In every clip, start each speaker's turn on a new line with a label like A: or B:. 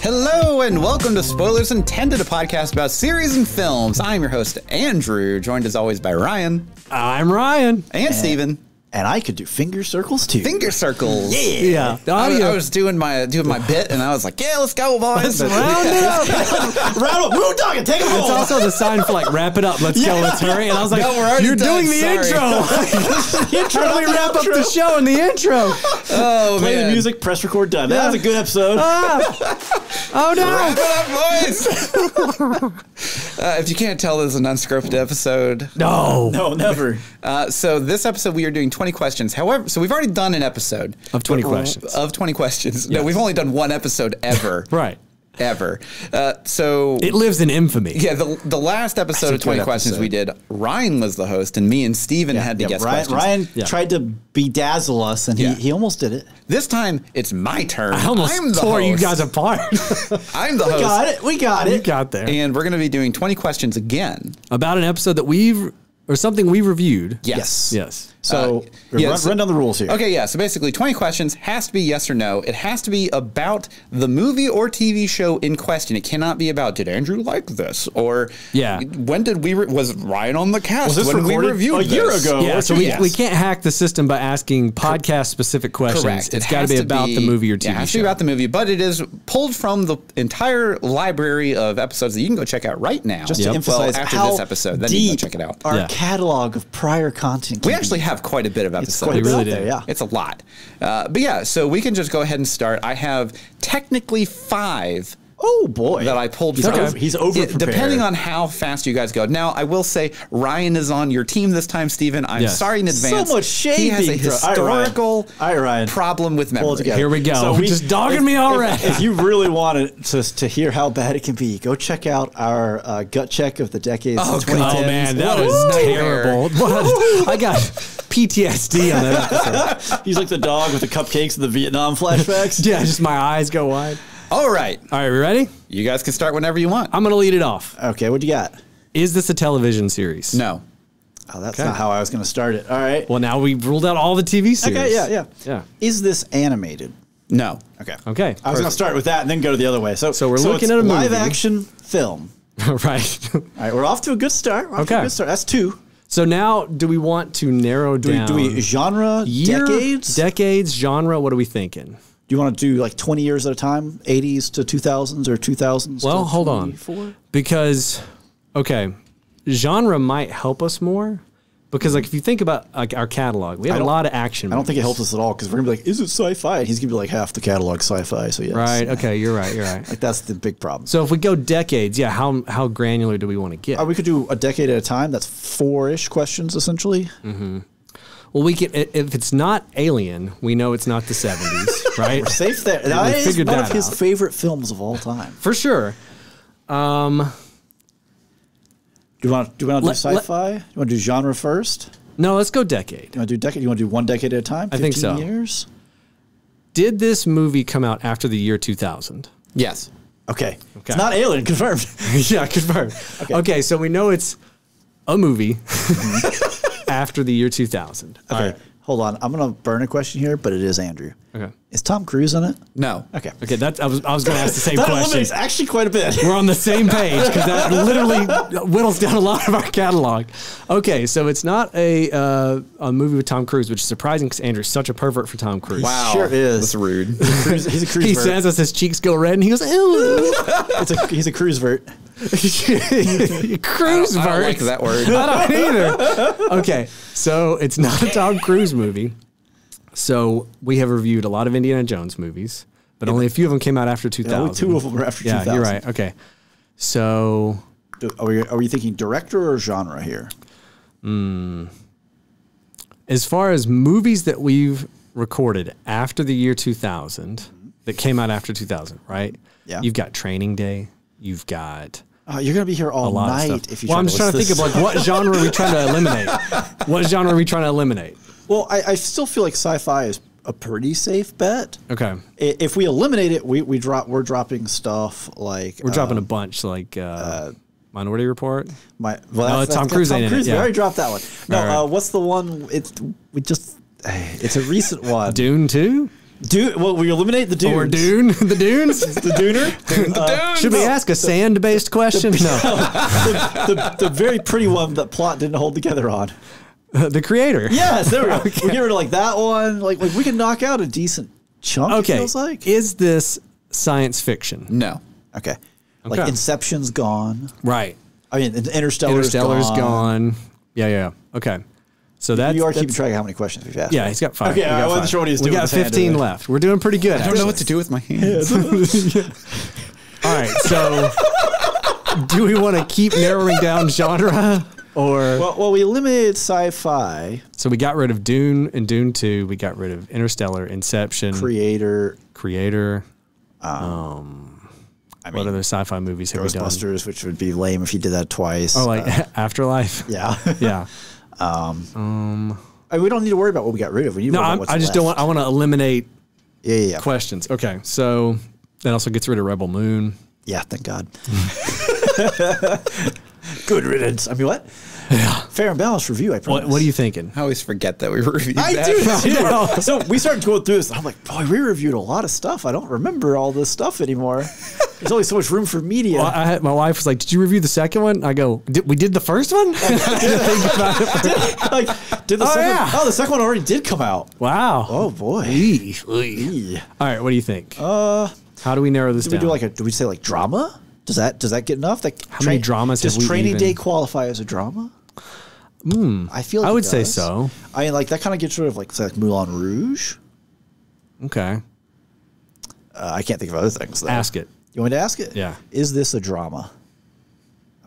A: Hello and welcome to Spoilers Intended, a podcast about series and films. I'm your host, Andrew, joined as always by Ryan.
B: I'm Ryan.
A: And Steven.
C: And I could do finger circles too.
A: Finger circles.
C: Yeah.
A: I was doing my bit, and I was like, yeah, let's go, boys.
B: Round it up.
C: Round up. Moon dog and take a roll.
B: It's also the sign for like, wrap it up. Let's go. Let's hurry. And I was like,
A: No, we're already
B: you're
A: done.
B: doing the
A: Sorry.
B: intro. How do we wrap up the show in the intro?
A: Oh,
C: Play
A: man.
C: the music, press record, done. That was a good episode.
B: Oh, no.
A: Wrap it up, boys. If you can't tell, this is an unscripted episode.
B: No.
C: No, never.
A: So this episode, we are doing 20 questions. However, so we've already done an episode.
B: Of 20 questions.
A: Of 20 questions.
B: Yes.
A: No, we've only done one episode ever.
B: Right.
A: Ever. So
B: It lives in infamy.
A: yeah, the last episode of 20 questions we did, Ryan was the host, and me and Steven had to guess questions.
C: Ryan
B: Yeah.
C: tried to bedazzle us, and he almost did it.
A: This time, it's my turn.
B: I almost
A: I'm the
B: tore you
A: host.
B: guys apart.
A: I'm the host.
C: We got it.
B: You got there.
A: And we're going to be doing 20 questions again.
B: About an episode that or something we reviewed.
A: Yes.
B: Yes.
C: So run down the rules here.
A: Okay, yeah. So basically, 20 questions has to be yes or no. It has to be about the movie or TV show in question. It cannot be about, did Andrew like this? Or when did was Ryan on the cast?
C: Was this
A: when
C: recorded
A: we reviewed
C: a year
A: this?
C: ago?
B: Yeah, so
A: Yes.
B: we can't hack the system by asking podcast-specific questions.
A: Correct.
B: It's got to be about the movie or TV show.
A: It has to be about the movie, but it is pulled from the entire library of episodes that you can go check out right now.
C: Just to emphasize
A: after
C: how
A: this episode, then you can
C: deep
A: go check it out.
C: our catalog of prior content.
A: We actually have quite a bit of episodes.
C: It's quite a bit
B: really
C: out
B: do.
C: there, yeah.
A: It's a lot. But yeah, so we can just go ahead and start. I have technically 5
C: Oh boy,
A: that I pulled
C: He's
A: from.
C: He's over prepared.
A: Depending on how fast you guys go. Now, I will say Ryan is on your team this time, Steven. I'm sorry in advance.
C: So much shade.
A: He has a
C: being thrown.
A: historical
C: All right, Ryan.
A: problem with
C: Pull it
A: memory.
C: together.
B: Here we go.
C: So
B: Just dogging me already.
C: If you really wanted to hear how bad it can be, go check out our gut check of the decades of 2010s.
B: Oh man, that
A: What a
B: was
A: nightmare.
B: terrible. I got PTSD on that episode.
C: He's like the dog with the cupcakes and the Vietnam flashbacks.
B: Yeah, just my eyes go wide.
A: All right.
B: All right, we ready?
A: You guys can start whenever you want.
B: I'm going to lead it off.
C: Okay, what do you got?
B: Is this a television series?
A: No.
C: Oh, that's not how I was going to start it. All right.
B: Well, now we've ruled out all the TV series.
C: Okay, yeah.
B: Yeah.
C: Is this animated?
A: No.
C: Okay.
B: Okay.
C: I was going to start with that and then go to the other way. So
B: we're looking
C: it's
B: at a movie.
C: live action film.
B: Right.
C: All right, we're off to a good start. That's 2.
B: So now, do we want to narrow down?
C: Do we genre,
B: year,
C: decades?
B: genre? What are we thinking?
C: Do you want to do like 20 years at a time, 80s to 2000s or 2000s?
B: Well,
C: to
B: hold on.
C: 24?
B: Because, okay, genre might help us more. Because, like, if you think about like our catalog, we have a lot of action.
C: I don't think it helps us at all because we're gonna be like, "Is it sci-fi?" And he's gonna be like, "Half the catalog sci-fi." So yes,
B: Right. Okay. You're right. You're right.
C: Like that's the big problem.
B: So if we go decades, how granular do we want to get?
C: We could do a decade at a time. That's 4-ish questions essentially.
B: Well, we can. If it's not Alien, we know it's not the 70s, right?
C: We're safe there. That is
B: figured
C: one
B: that
C: of his
B: out.
C: favorite films of all time.
B: For sure.
C: Do you want to do sci-fi? You want to do genre first?
B: No, let's go decade.
C: You want to do decade? You want to do one decade at a time?
B: I think
C: 15
B: so.
C: years?
B: Did this movie come out after the year 2000?
A: Yes.
C: Okay. It's not Alien, confirmed.
B: Yeah, confirmed. Okay, so we know it's a movie after the year 2000.
C: Okay.
B: All right.
C: Hold on. I'm going to burn a question here, but it is Andrew.
B: Okay.
C: Is Tom Cruise in it?
A: No.
C: Okay.
B: Okay, I was going to ask the same
C: That
B: question.
C: eliminates actually quite a bit.
B: We're on the same page because that literally whittles down a lot of our catalog. Okay, so it's not a movie with Tom Cruise, which is surprising because Andrew's such a pervert for Tom Cruise.
A: Wow.
C: Sure is.
A: That's rude.
C: He's a cruise
B: He
C: vert.
B: says as his cheeks go red, and he goes, "Ew."
C: He's a cruise vert.
B: Cruise
A: I don't
B: vert.
A: like that word.
B: I don't either. Okay, so it's not a Tom Cruise movie. So we have reviewed a lot of Indiana Jones movies, but only a few of them came out after 2000.
C: Only 2 of them are after 2000.
B: Yeah, you're right. Okay, so
C: Are we thinking director or genre here?
B: as far as movies that we've recorded after the year 2000 that came out after 2000, right?
C: Yeah.
B: You've got Training Day. You've got
C: You're going to be here all
B: a lot
C: night
B: of stuff.
C: if you
B: Well,
C: try
B: I'm
C: to
B: just trying to
C: list
B: think of
C: this.
B: like what genre are we trying to eliminate? What genre are we trying to eliminate?
C: Well, I still feel like sci-fi is a pretty safe bet.
B: Okay.
C: If we eliminate it, we're dropping stuff like
B: We're dropping a bunch like Minority Report.
C: Tom
B: Cruise ain't in it.
C: We already dropped that one. No,
B: right.
C: what's the one? It's a recent one.
B: Dune 2?
C: Well, we eliminate the dunes.
B: Or Dune? The Dunes?
C: The Dooner?
B: Should we ask a sand-based question? No.
C: The very pretty one that plot didn't hold together on.
B: The Creator.
C: Yes, there we go. Okay. We get rid of like that one. Like we can knock out a decent chunk, it feels like.
B: Is this science fiction?
A: No.
C: Okay. Like Inception's gone.
B: Right.
C: I mean, Interstellar's
B: gone. Yeah. Okay. So
C: you are keeping track of how many questions we've asked.
B: Yeah, he's got 5.
C: Okay, I wasn't sure what he was doing.
B: We got 15 left. We're doing pretty good.
A: I don't know what to do with my hands.
B: All right, so do we want to keep narrowing down genre? Or
C: well, we eliminated sci-fi.
B: So we got rid of Dune and Dune 2. We got rid of Interstellar, Inception.
C: Creator.
B: What other sci-fi movies have we done?
C: Ghostbusters, which would be lame if you did that twice.
B: Oh, like Afterlife?
C: Yeah.
B: Yeah.
C: We don't need to worry about what we got rid of. We need to worry about what's left.
B: I want to eliminate
C: Yeah.
B: questions. Okay, so that also gets rid of Rebel Moon.
C: Yeah, thank God. Good riddance. I mean, what?
B: Yeah.
C: Fair and balanced review, I promise.
B: What are you thinking?
A: I always forget that we reviewed that.
C: I do. So we started going through this. And I'm like, boy, we reviewed a lot of stuff. I don't remember all this stuff anymore. There's only so much room for media.
B: Well, my wife was like, "Did you review the second one?" I go, "We did the first one."
C: Did the second one? Oh, the second one already did come out.
B: Wow.
C: Oh boy.
B: All right, what do you think? How do we narrow this down?
C: Do we say like drama? Does that get enough? Like
B: how many dramas?
C: Does Training Day qualify as a drama? I feel like
B: I would say so.
C: I mean, like that kind of gets rid of like Moulin Rouge.
B: Okay.
C: I can't think of other things though.
B: Ask it.
C: You want me to ask it?
B: Yeah.
C: Is this a drama?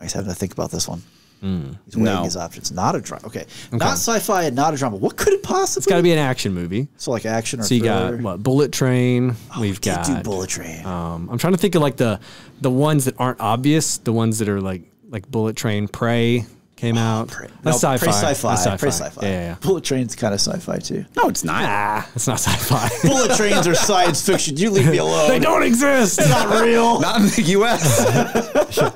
C: I just having to think about this one. He's weighing his options. Not a drama. Okay. Not sci-fi and not a drama. What could it possibly?
B: It's got to be an action movie.
C: So like action or
B: so you
C: thriller?
B: got what? Bullet Train. We've got
C: do Bullet Train.
B: I'm trying to think of like the ones that aren't obvious. The ones that are like Bullet Train. Prey came out. That's sci-fi.
C: That's sci-fi.
B: Yeah.
C: Bullet Train's kind of sci-fi too.
A: No, it's not.
B: Nah, it's not sci-fi.
C: Bullet trains are science fiction. You leave me alone.
B: They don't exist.
C: It's not real.
A: Not in the U.S.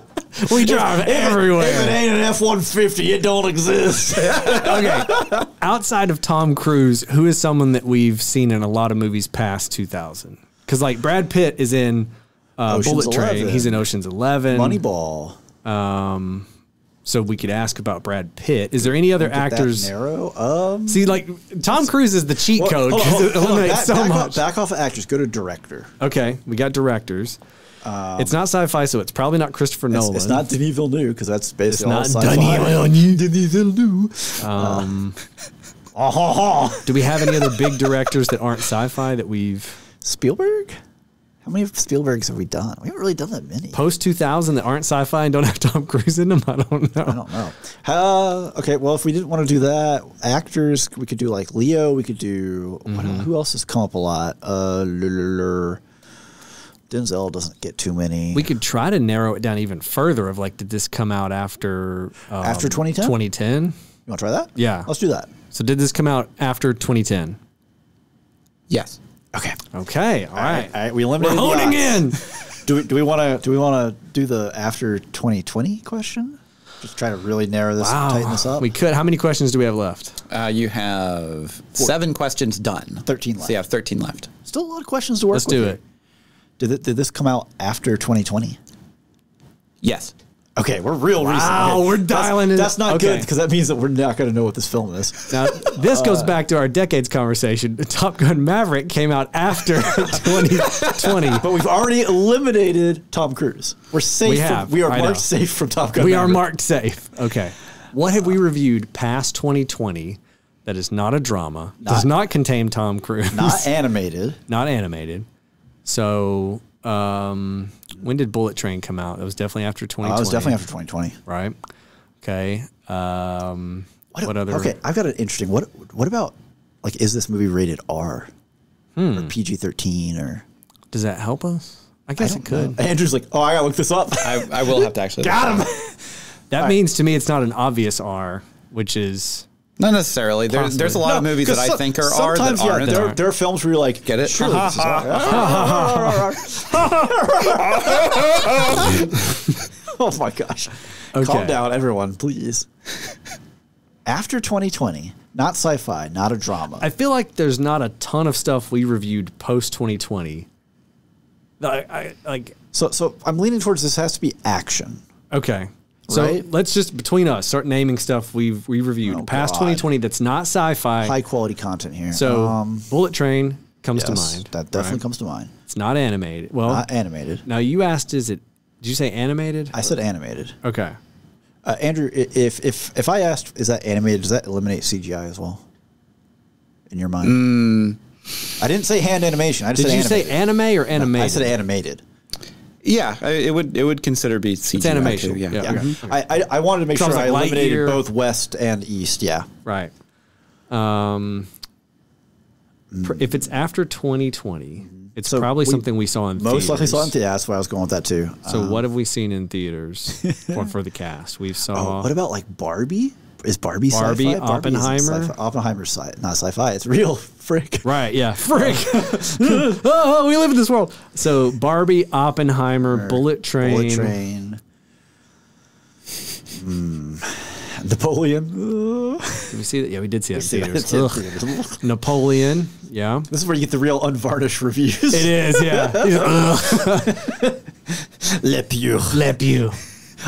B: We drive everywhere.
C: If it ain't an F-150, it don't exist.
B: Okay. Outside of Tom Cruise, who is someone that we've seen in a lot of movies past 2000? Because like Brad Pitt is in Bullet Train. He's in Ocean's 11.
C: Moneyball.
B: So we could ask about Brad Pitt. Is there any other actors?
C: That narrow?
B: See, like Tom Cruise is the cheat code because it eliminates so much.
C: Back off of actors. Go to director.
B: Okay, we got directors. It's not sci-fi, so it's probably not Christopher Nolan.
C: It's not Denis Villeneuve because that's basically all
B: sci-fi.
C: Denis Villeneuve.
B: Do we have any other big directors that aren't sci-fi that we've?
C: Spielberg? How many Spielbergs have we done? We haven't really done that many.
B: Post 2000 that aren't sci-fi and don't have Tom Cruise in them? I don't know.
C: Okay, well, if we didn't want to do that, actors, we could do like Leo. We could do, who else has come up a lot? Denzel doesn't get too many.
B: We could try to narrow it down even further of like, did this come out after
C: 2010?
B: 2010?
C: You want to try that?
B: Yeah.
C: Let's do that.
B: So did this come out after 2010?
A: Yes.
C: Okay.
B: All right.
C: We eliminated.
B: We're honing in.
C: Do we want to do the after 2020 question? Just try to really narrow this and tighten this up.
B: We could. How many questions do we have left?
A: You have 7 questions done.
C: 13 left.
A: So you have 13 left.
C: Still a lot of questions to work with.
B: Let's do it.
C: Did this come out after 2020?
A: Yes.
C: Okay, we're real recent.
B: Wow, we're dialing it.
C: That's not good because that means that we're not going to know what this film is.
B: Now, this goes back to our decades conversation. Top Gun Maverick came out after 2020.
C: But we've already eliminated Tom Cruise. We're safe. We are marked safe from Top Gun Maverick.
B: We are marked safe. Okay. What have we reviewed past 2020 that is not a drama, does not contain Tom Cruise?
C: Not animated.
B: Not animated. So... when did Bullet Train come out? It was definitely after 2020.
C: It was definitely after 2020.
B: Right. Okay. What other?
C: Okay, I've got an interesting. What about like? Is this movie rated R or PG-13 or?
B: Does that help us? I guess it could.
C: Andrew's like, I gotta look this up.
A: I will have to actually.
C: Got him.
B: That means to me it's not an obvious R, which is.
A: Not necessarily. There's a lot of movies that I think are R that aren't.
C: There are films where you're like,
A: get it?
C: Surely this is R. Oh my gosh.
B: Okay.
C: Calm down, everyone, please. After 2020, not sci-fi, not a drama.
B: I feel like there's not a ton of stuff we reviewed post 2020.
C: So I'm leaning towards this has to be action.
B: Okay. So
C: right?
B: let's just, between us, start naming stuff we reviewed past 2020 that's not sci-fi.
C: High quality content here.
B: So Bullet Train comes to mind.
C: That definitely comes to mind.
B: It's not animated. Well,
C: not animated.
B: Now you asked, did you say animated?
C: I said animated.
B: Okay.
C: Andrew, if I asked, is that animated, does that eliminate CGI as well? In your mind? I didn't say hand animation. I just said animated.
B: Did you say anime or animated?
C: I said animated.
A: Yeah, it would consider be CGI.
B: It's animation.
A: Too,
C: Yeah.
B: Okay.
C: I wanted to make sure I eliminated
B: Lightyear.
C: both West and East. Yeah.
B: Right. If it's after 2020, it's probably something we saw in theaters.
C: Most likely saw in theaters. Yeah, that's why I was going with that too.
B: So what have we seen in theaters for the cast? We've saw.
C: What about like Barbie? Is Barbie
B: Barbie,
C: sci-fi?
B: Oppenheimer?
C: Oppenheimer's not sci-fi. It's real. Frick.
B: Right, yeah. Frick. Oh, we live in this world. So Barbie, Oppenheimer, Bullet Train.
C: Napoleon.
B: Did we see that? Yeah, we did see that in theaters. Napoleon. Yeah.
C: This is where you get the real unvarnished reviews.
B: It is, yeah.
C: Le Pew.
B: Le Pew.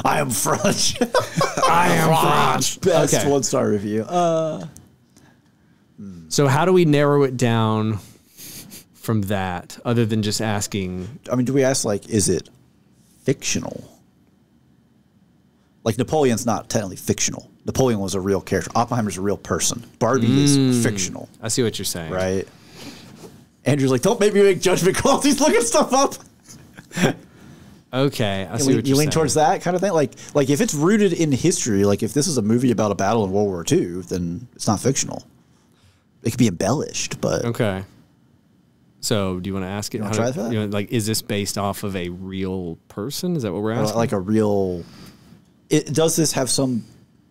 C: I am French.
B: I am French.
C: Best
B: Okay.
C: 1-star review.
B: So how do we narrow it down from that, other than just asking?
C: I mean, do we ask, like, is it fictional? Like, Napoleon's not technically fictional. Napoleon was a real character. Oppenheimer's a real person. Barbie is fictional.
B: I see what you're saying.
C: Right? Andrew's like, don't make me make judgment calls. He's looking stuff up.
B: Okay, I see what you're saying.
C: You lean towards that kind of thing? Like if it's rooted in history, like if this is a movie about a battle in World War II, then it's not fictional. It could be embellished, but...
B: Okay. So, do you want to ask it?
C: You want to try that?
B: Like, is this based off of a real person? Is that what we're asking?
C: Like a real... Does this have some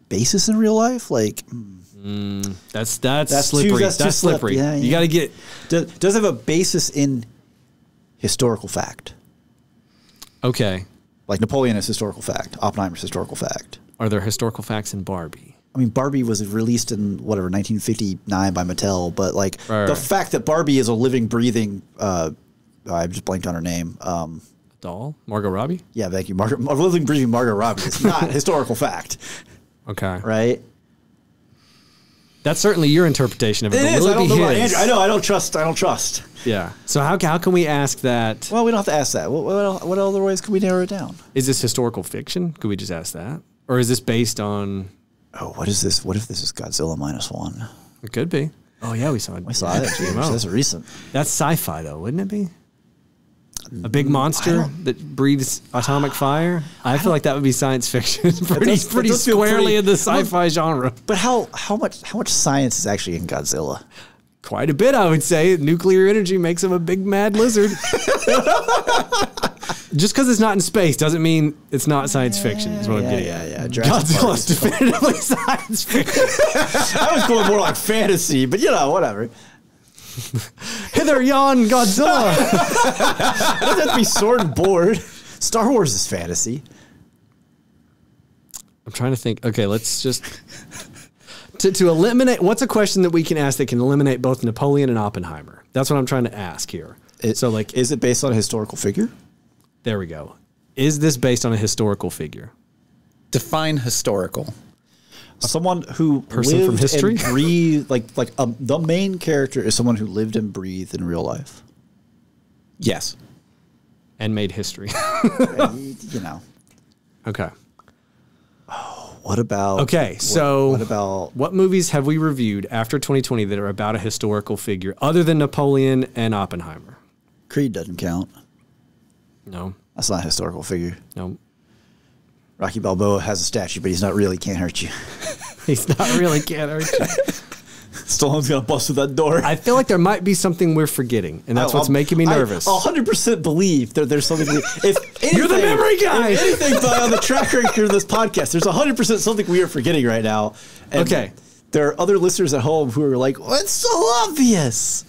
C: basis in real life? Like...
B: That's slippery. That's slippery.
C: Yeah.
B: You got to get...
C: Does it have a basis in historical fact?
B: Okay.
C: Like Napoleon is historical fact. Oppenheimer's historical fact.
B: Are there historical facts in Barbie?
C: I mean, Barbie was released in, 1959 by Mattel, but like the fact that Barbie is a living, breathing, I just blanked on her name.
B: Doll? Margot Robbie?
C: Yeah, thank you. A living, breathing Margot Robbie is not historical fact.
B: Okay.
C: Right?
B: That's certainly your interpretation of it.
C: It is.
B: Will
C: I don't
B: be
C: know about
B: his?
C: Andrew. I know. I don't trust.
B: Yeah. So how can we ask that?
C: Well, we don't have to ask that. What other ways can we narrow it down?
B: Is this historical fiction? Could we just ask that? Or is this based on...
C: Oh, what is this? What if this is Godzilla -1?
B: It could be. Oh, yeah, we saw it.
C: We saw it. That's recent.
B: That's sci-fi, though, wouldn't it be? A big monster that breathes atomic fire? I feel like that would be science fiction. pretty squarely in the sci-fi genre.
C: But how much science is actually in Godzilla?
B: Quite a bit, I would say. Nuclear energy makes him a big mad lizard. Just because it's not in space doesn't mean it's not science fiction, is what I'm getting at.
C: Yeah.
B: Godzilla's definitively science fiction.
C: I was going more like fantasy, but whatever.
B: Hither, yon, Godzilla.
C: It doesn't have to be sword and board. Star Wars is fantasy.
B: I'm trying to think. Okay, let's just... To eliminate... What's a question that we can ask that can eliminate both Napoleon and Oppenheimer? That's what I'm trying to ask here.
C: Is it based on a historical figure?
B: There we go. Is this based on a historical figure?
A: Define historical.
C: Someone who
B: Person from history?
C: And breathed, the main character is someone who lived and breathed in real life.
A: Yes.
B: And made history. Okay.
C: What about...
B: Okay, so...
C: What about...
B: What movies have we reviewed after 2020 that are about a historical figure other than Napoleon and Oppenheimer?
C: Creed doesn't count.
B: No.
C: That's not a historical figure.
B: No.
C: Rocky Balboa has a statue, but he's not really can't hurt you.
B: He's not really can't hurt you.
C: Stallone's going to bust through that door.
B: I feel like there might be something we're forgetting, and that's what's making me nervous.
C: I 100% believe that there's something...
B: You're the memory guy!
C: If anything on the track record of this podcast, there's 100% something we are forgetting right now. And
B: okay.
C: There are other listeners at home who are like, well, it's so obvious.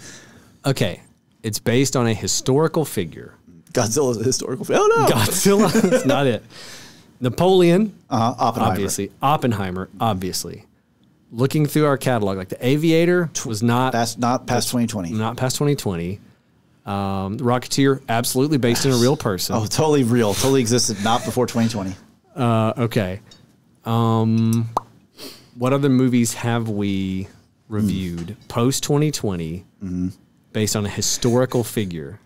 B: Okay. It's based on a historical figure.
C: Godzilla's a historical figure. Oh, no.
B: Godzilla is not it. Napoleon.
C: Oppenheimer.
B: Obviously. Oppenheimer, obviously. Looking through our catalog, like The Aviator was not...
C: That's not past 2020.
B: Not past 2020. The Rocketeer, absolutely based on a real person.
C: Oh, totally real. Totally existed. Not before 2020.
B: Okay. What other movies have we reviewed post 2020 based on a historical figure?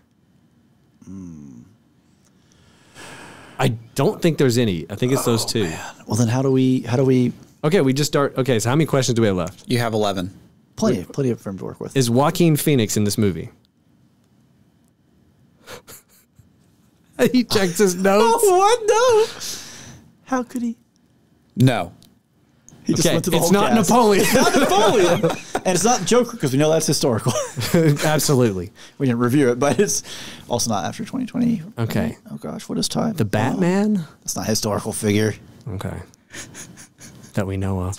B: I don't think there's any. I think it's those two.
C: Man. Well, then how do we?
B: Okay, we just start. Okay, so how many questions do we have left?
A: You have 11.
C: Plenty of room to work with.
B: Is Joaquin Phoenix in this movie? He checks his notes.
C: Oh, what? No. How could he?
A: No.
C: He just went to the
B: it's
C: whole
B: not
C: cast.
B: Napoleon.
C: It's not Napoleon. And it's not Joker because we know that's historical.
B: Absolutely.
C: We didn't review it, but it's also not after 2020.
B: Okay.
C: Oh, gosh. What is time?
B: The Batman?
C: It's not a historical figure.
B: Okay. That we know of.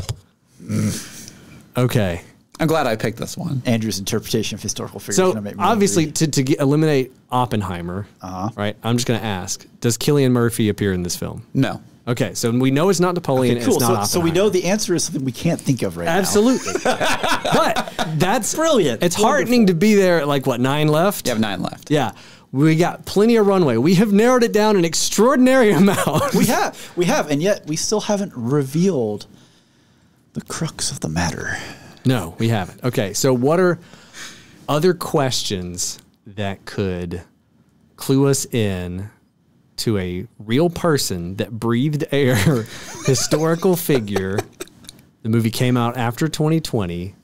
B: Okay.
A: I'm glad I picked this one.
C: Andrew's interpretation of historical figures.
B: So obviously, to eliminate Oppenheimer, right? I'm just going to ask: does Cillian Murphy appear in this film?
A: No.
B: Okay, so we know it's not Napoleon.
C: Okay, cool.
B: It's not Oppenheimer.
C: So we know the answer is something we can't think of right
B: Absolutely. But that's
C: brilliant.
B: It's heartening to be there. At like what, 9 left?
A: You have 9 left.
B: Yeah. We got plenty of runway. We have narrowed it down an extraordinary amount.
C: We have, and yet we still haven't revealed the crux of the matter.
B: No, we haven't. Okay, so what are other questions that could clue us in to a real person that breathed air, historical figure? The movie came out after 2020.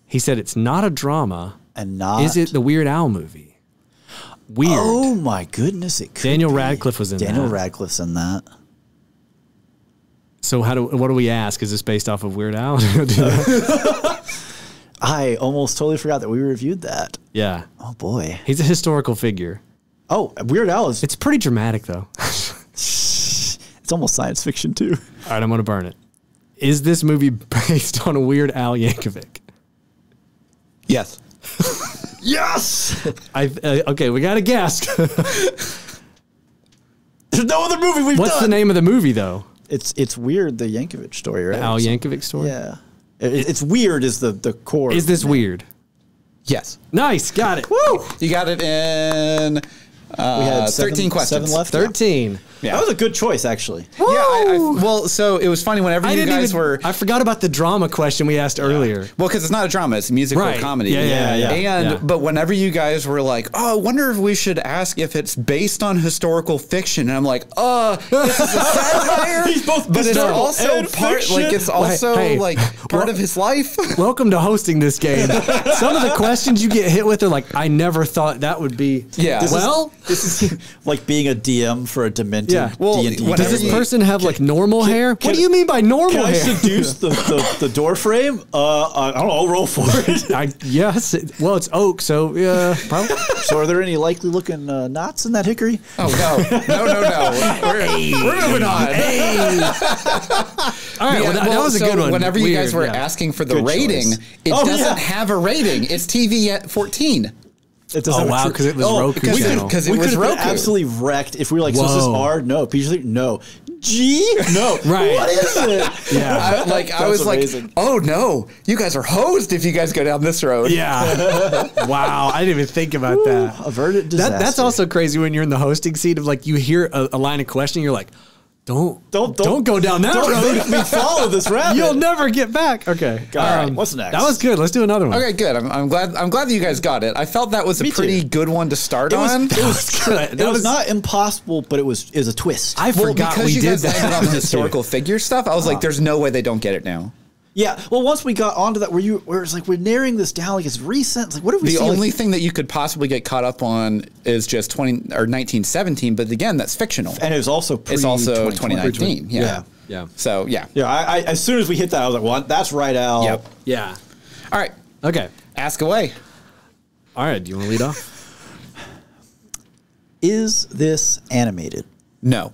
B: He said it's not a drama.
C: And not...
B: Is it the Weird Al movie? Weird.
C: Oh my goodness, it could
B: Daniel
C: be.
B: Radcliffe was in that.
C: Daniel Radcliffe's in that.
B: So what do we ask? Is this based off of Weird Al?
C: I almost totally forgot that we reviewed that.
B: Yeah.
C: Oh boy.
B: He's a historical figure.
C: Oh, Weird Al is...
B: It's pretty dramatic though.
C: It's almost science fiction too.
B: All right, I'm going to burn it. Is this movie based on a Weird Al Yankovic?
A: Yes.
C: Yes!
B: Okay, we got to guess.
C: There's no other movie we've
B: What's
C: done.
B: the name of the movie though?
C: It's weird, the Yankovic story, right?
B: The Al Yankovic story?
C: Yeah. It's weird is the core.
B: Is this weird?
A: Yes.
B: Nice, got it.
A: Woo! You got it in
C: We had
A: 13 questions.
C: 7 left.
B: 13.
A: Yeah.
C: That was a good choice, actually.
A: Yeah, well, so it was funny whenever you guys were...
B: I forgot about the drama question we asked earlier.
A: Well, because it's not a drama, it's a musical comedy. But whenever you guys were like, oh, I wonder if we should ask if it's based on historical fiction, and I'm like, this is a satire.
C: He's both
A: but it's also
C: and
A: part,
C: fiction.
A: like, it's also like part of his life.
B: Welcome to hosting this game. Some of the questions you get hit with are like, I never thought that would be.
A: Yeah.
C: This is like being a DM for a demented D&D.
B: Does this person have like normal hair? What do you mean by normal hair?
C: Can I seduce the door frame? I don't know. I'll roll for it.
B: Yes. Well, it's oak, so yeah. Probably.
C: So are there any likely looking knots in that hickory?
A: Oh, no. We're moving on.
B: All right, that was a good one.
A: Whenever you guys were asking for the rating, it doesn't have a rating. It's TV at 14.
C: It doesn't
B: because it was Roku channel.
A: Because it was Roku.
C: Absolutely wrecked if we were like, so is this R? No. PG-13? No. G? No.
B: Right.
C: What is it?
A: Yeah. I was amazing. Like, oh no, you guys are hosed if you guys go down this road.
B: Yeah. Wow. I didn't even think about that.
C: Averted disaster.
B: That's also crazy when you're in the hosting seat of like, you hear a line of questioning, you're like, don't go down that road.
C: Make me follow this rabbit.
B: You'll never get back. Okay.
C: All right. What's next?
B: That was good. Let's do another one.
A: Okay, good. I'm glad that you guys got it. I felt that was a pretty good one to start on.
C: It was good. It was not impossible, but it was a twist.
B: I forgot we did that.
A: Landed on the historical figure stuff. I was like, there's no way they don't get it now.
C: Yeah. Well, once we got onto that, where it's like we're narrowing this down, like it's recent. It's like, what have we
A: seen?
C: The
A: only thing that you could possibly get caught up on is just 1917. But again, that's fictional,
C: and it was also
A: 2019. Yeah. So yeah.
C: I as soon as we hit that, I was like, well, that's right, Al.
B: Yep. Yeah.
A: All right.
B: Okay.
A: Ask away.
B: All right. Do you want to lead off?
C: Is this animated?
A: No.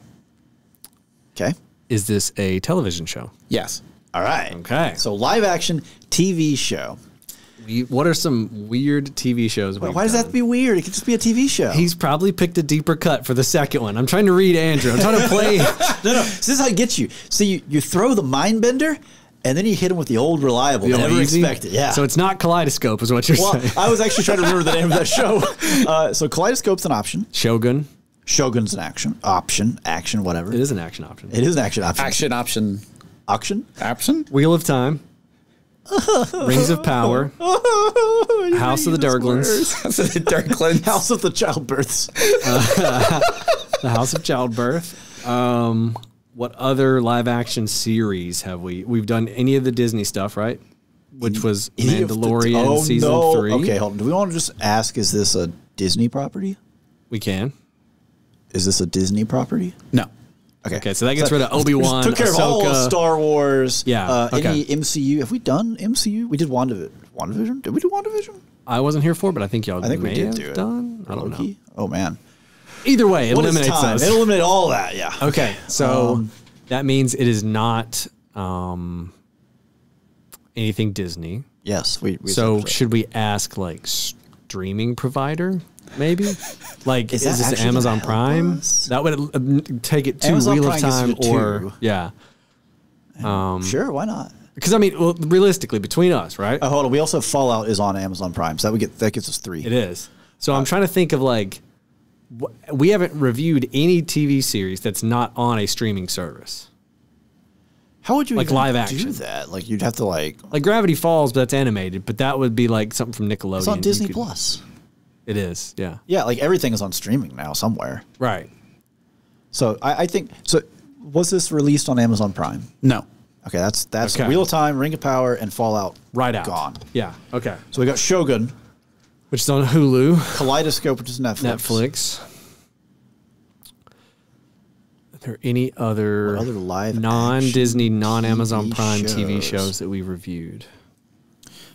C: Okay.
B: Is this a television show?
A: Yes.
C: All right.
B: Okay.
C: So live action TV show.
B: What are some weird TV shows?
C: Why does that have to be weird? It could just be a TV show.
B: He's probably picked a deeper cut for the second one. I'm trying to read Andrew. I'm trying to play.
C: No. This is how it gets you. So you throw the mind bender, and then you hit him with the old reliable. You never expect it. Yeah.
B: So it's not Kaleidoscope, is what you're saying.
C: I was actually trying to remember the name of that show. So Kaleidoscope's an option.
B: Shogun's
C: an action, whatever.
B: It is an action option.
C: It is an action option.
A: Action option.
C: Option?
B: Wheel of Time. Rings of Power. House of the Durglins.
A: House of the Durglins.
C: House of the Childbirths.
B: The House of Childbirth. What other live action series have we? We've done any of the Disney stuff, right? Which was Mandalorian season 3.
C: Okay, hold on. Do we want to just ask, is this a Disney property?
B: We can.
C: Is this a Disney property?
A: No.
B: Okay, so that gets rid of Obi-Wan,
C: took care
B: Ahsoka.
C: of all of Star Wars.
B: Yeah.
C: Any MCU? Have we done MCU? We did WandaVision. Did we do WandaVision?
B: I wasn't here for, but I think y'all
C: we
B: may
C: did
B: have
C: do it.
B: done. I don't know.
C: Oh, man.
B: Either way, it eliminates those.
C: It eliminates all that, yeah.
B: Okay, so that means it is not anything Disney.
C: Yes.
B: So should we ask, like, streaming provider, maybe? Like, is this Amazon Prime? That would take it to
C: Amazon
B: Wheel
C: Prime
B: of Time
C: gets it
B: or...
C: to.
B: Yeah.
C: Sure, why not?
B: Because, I mean, well, realistically, between us, right?
C: Hold on. We also have Fallout is on Amazon Prime, so that gets us 3.
B: It is. So I'm trying to think of, like... We haven't reviewed any TV series that's not on a streaming service.
C: How would you
B: like
C: even
B: live
C: do
B: action?
C: that? Like, you'd have to, like
B: Gravity Falls, but that's animated. But that would be like something from Nickelodeon.
C: It's on Disney Plus.
B: It is, yeah.
C: Yeah, like everything is on streaming now somewhere.
B: Right.
C: So I think so. Was this released on Amazon Prime?
A: No.
C: Okay, that's Wheel of Time, Ring of Power, and Fallout.
B: Right out.
C: Gone.
B: Yeah. Okay.
C: So we got Shogun,
B: which is on Hulu.
C: Kaleidoscope, which is Netflix.
B: Are there any other
C: live
B: non-Disney, non-Amazon Prime
C: shows?
B: TV shows that we reviewed?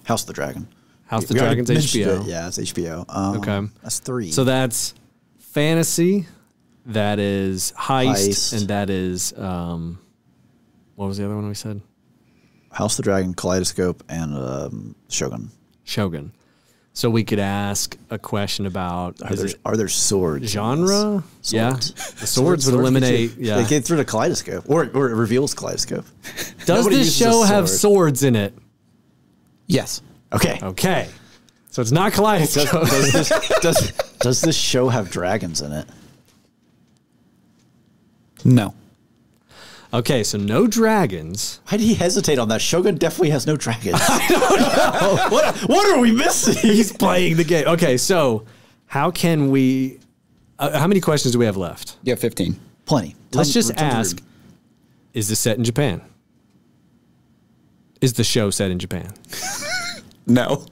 C: House of the Dragon.
B: House of the Dragon's HBO.
C: Yeah, it's HBO.
B: Okay.
C: That's 3.
B: So that's fantasy, that is heist. And that is, what was the other one we said?
C: House of the Dragon, Kaleidoscope, and Shogun.
B: Shogun. So we could ask a question about
C: are there swords?
B: Genre? Yeah. The swords would eliminate. Yeah.
C: They get through the Kaleidoscope, or it reveals Kaleidoscope.
B: Does this show have swords in it?
A: Yes.
C: Okay.
B: Okay. So it's not Kaleidoscope.
C: Does this show have dragons in it?
A: No.
B: Okay, so no dragons.
C: Why did he hesitate on that? Shogun definitely has no dragons. I don't know. What are we missing?
B: He's playing the game. Okay, so how can we... how many questions do we have left?
A: You have 15.
C: Plenty.
B: Let's just ask, is this set in Japan? Is the show set in Japan?
A: No.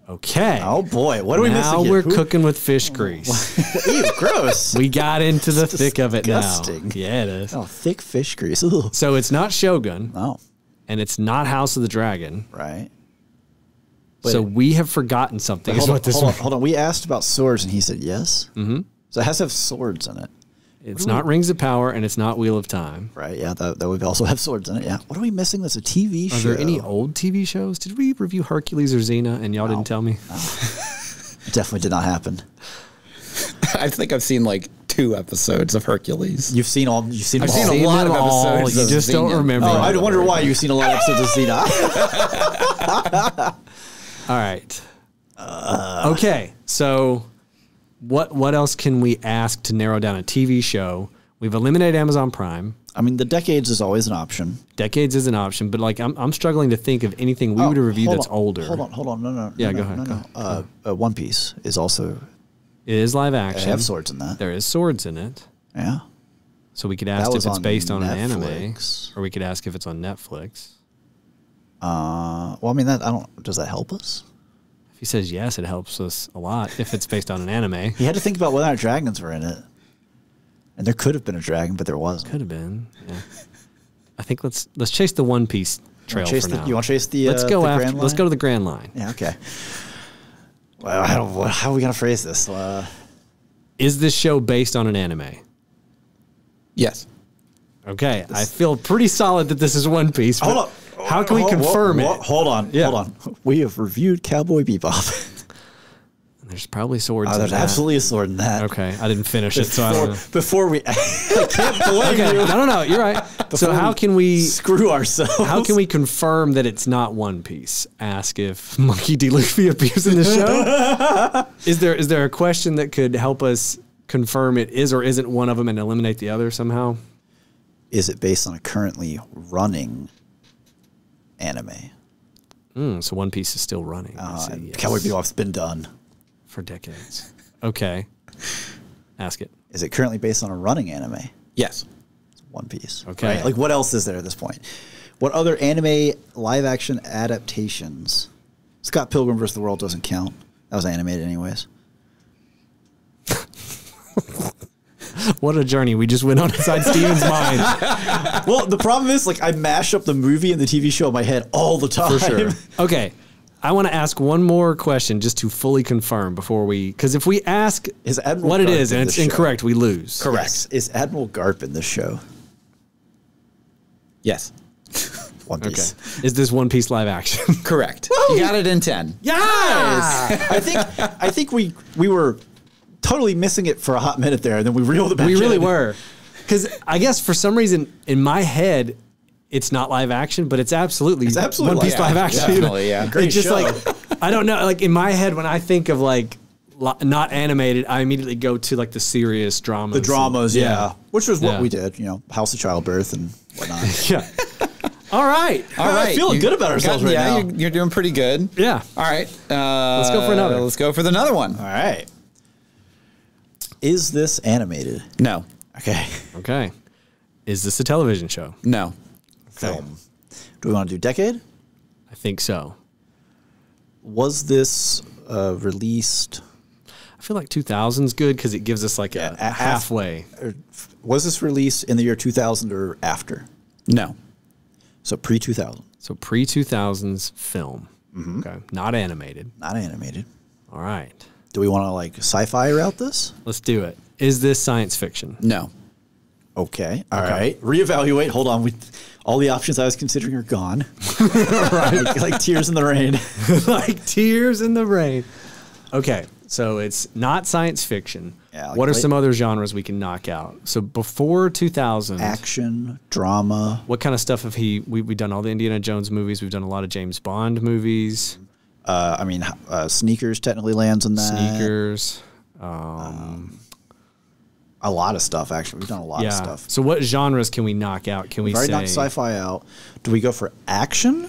B: Okay.
C: Oh, boy. What are we missing
B: Now
C: here?
B: we're cooking with fish grease.
C: Ew, gross.
B: We got into the thick of it
C: disgusting.
B: now. Yeah, it is.
C: Oh, thick fish grease. Ugh.
B: So it's not Shogun.
C: Oh.
B: And it's not House of the Dragon.
C: Right.
B: So we have forgotten something.
C: Hold on. We asked about swords, and he said yes.
B: Mm-hmm.
C: So it has to have swords in it.
B: It's not Rings of Power, and it's not Wheel of Time.
C: Right, yeah, that would also have swords in it, yeah. What are we missing that's a TV show?
B: Are there any old TV shows? Did we review Hercules or Xena, and y'all didn't tell me?
C: No. It definitely did not happen.
A: I think I've seen like 2 episodes of Hercules.
C: I've seen
A: a
C: all.
A: lot of episodes.
B: You just don't remember.
C: Oh, I wonder why you've seen a lot of episodes of Xena.
B: All right. Okay, so... What else can we ask to narrow down a TV show? We've eliminated Amazon Prime.
C: I mean, the decades is always an option.
B: Decades is an option, but like I'm struggling to think of anything we would review that's older.
C: Hold on. No.
B: Yeah, go ahead.
C: One Piece is also...
B: It is live action.
C: They have swords in that.
B: There is swords in it.
C: Yeah.
B: So we could ask if it's based on an anime,
C: Netflix.
B: or we could ask if it's on Netflix.
C: Well, I mean, does that help us?
B: If he says yes, it helps us a lot if it's based on an anime.
C: He had to think about whether or not dragons were in it. And there could have been a dragon, but there wasn't.
B: Could have been. Yeah. I think let's chase the One Piece trail for now.
C: You want to chase the
B: Let's go
C: the
B: after.
C: Grand Line?
B: Let's go to the Grand Line.
C: Yeah, okay. Well, how are we going to phrase this?
B: Is this show based on an anime?
A: Yes.
B: Okay, I feel pretty solid that this is One Piece.
C: Hold on.
B: How can we confirm it?
C: Hold on. We have reviewed Cowboy Bebop.
B: There's probably swords.
C: There's absolutely a sword in that.
B: Okay, I didn't finish it, so I don't know.
C: Before we, I can't blame you.
B: No, you're right. So how can we
C: screw ourselves?
B: How can we confirm that it's not One Piece? Ask if Monkey D. Luffy appears in the show. Is there a question that could help us confirm it is or isn't one of them and eliminate the other somehow?
C: Is it based on a currently running anime?
B: So One Piece is still running. Yes.
C: Cowboy Bebop's been done
B: for decades. Okay. Ask it.
C: Is it currently based on a running anime?
A: Yes.
C: One Piece.
B: Okay.
C: Right? Like, what else is there at this point? What other anime live-action adaptations? Scott Pilgrim vs. the World doesn't count. That was animated anyways.
B: What a journey we just went on inside Steven's mind.
C: Well, the problem is, like, I mash up the movie and the TV show in my head all the time.
B: For sure. Okay. I want to ask one more question just to fully confirm before we... Because if we ask what it is and it's incorrect, we lose.
A: Correct.
C: Yes. Is Admiral Garp in this show?
A: Yes.
C: One Piece.
B: Okay. Is this One Piece live action?
A: Correct. Woo! You got it in 10.
B: Yes!
C: I think we were totally missing it for a hot minute there, and then we reeled it back in.
B: We really were. Because I guess for some reason in my head... It's not live action, but it's absolutely One Piece live action.
A: Definitely, yeah.
C: Great
B: just
C: show.
B: like, I don't know, like in my head, when I think of like not animated, I immediately go to like the serious dramas.
C: The dramas, yeah. Which was what
B: Yeah.
C: we did, House of Childbirth and whatnot.
B: Yeah. All right.
C: I'm feeling good about ourselves right now.
A: You're doing pretty good.
B: Yeah.
A: All right.
B: Let's go for another.
A: Let's go for another one.
C: All right. Is this animated?
A: No.
C: Okay.
B: Okay. Is this a television show?
A: No.
C: Film. Do we want to do decade?
B: I think so.
C: Was this released?
B: I feel like 2000's good because it gives us like a halfway.
C: Was this released in the year 2000 or after?
A: No.
C: So pre-2000.
B: So pre-2000s film. Okay. Not animated.
C: Not animated.
B: All right.
C: Do we want to like sci-fi route this?
B: Let's do it. Is this science fiction?
A: No.
C: Okay. All right. Reevaluate. Hold on. All the options I was considering are gone. Right. like tears in the rain.
B: Like tears in the rain. Okay. So it's not science fiction.
C: Yeah, like
B: what are some other genres we can knock out? So before 2000,
C: action, drama.
B: What kind of stuff have we've done all the Indiana Jones movies. We've done a lot of James Bond movies.
C: Sneakers technically lands in that.
B: Sneakers.
C: A lot of stuff, actually. We've done a lot of stuff.
B: So what genres can we knock out? Can
C: We've
B: we
C: already
B: say
C: knocked sci-fi out. Do we go for action?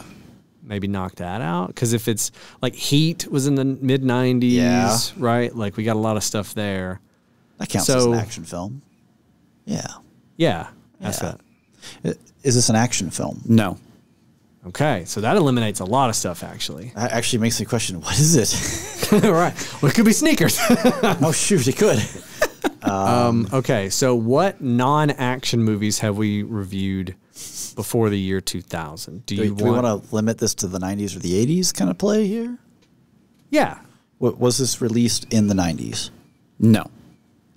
B: maybe knock that out? Because if it's like Heat was in the mid 90s, right? Like we got a lot of stuff there.
C: That counts as an action film. Yeah.
B: Yeah. That's that.
C: Is this an action film?
A: No.
B: Okay, so that eliminates a lot of stuff, actually.
C: That actually makes me question, what is it?
B: Right. Well, it could be sneakers.
C: Oh, shoot, it could.
B: Okay, so what non-action movies have we reviewed before the year 2000? Do we want
C: to limit this to the 90s or the 80s kind of play here?
B: Yeah.
C: Was this released in the 90s?
A: No.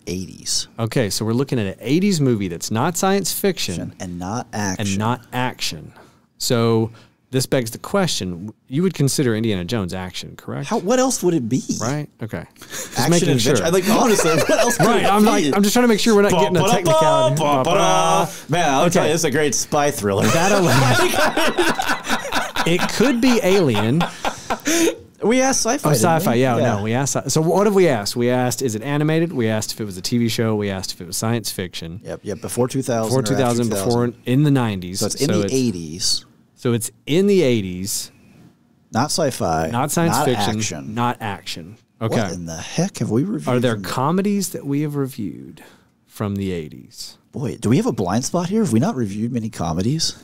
C: 80s.
B: Okay, so we're looking at an 80s movie that's not science fiction.
C: And not action.
B: And not action. So this begs the question, you would consider Indiana Jones action, correct?
C: What else would it be?
B: Right? Okay. Just
C: action
B: making
C: adventure.
B: sure.
C: Like, honestly, what else could
B: right,
C: it be?
B: I'm just trying to make sure we're not getting a technicality.
C: Man, I'll tell you, it's a great spy thriller.
B: It could be Alien.
C: We asked sci-fi.
B: Oh, sci-fi, no, we asked. So what have we asked? We asked, is it animated? We asked if it was a TV show. We asked if it was science fiction.
C: Yep, before 2000.
B: Before 2000, before in the 90s.
C: So it's in the 80s.
B: So it's in the 80s.
C: Not sci-fi.
B: Not science fiction.
C: Action.
B: Not action. Okay.
C: What in the heck have we reviewed?
B: Are there comedies that we have reviewed from the 80s?
C: Boy, do we have a blind spot here? Have we not reviewed many comedies?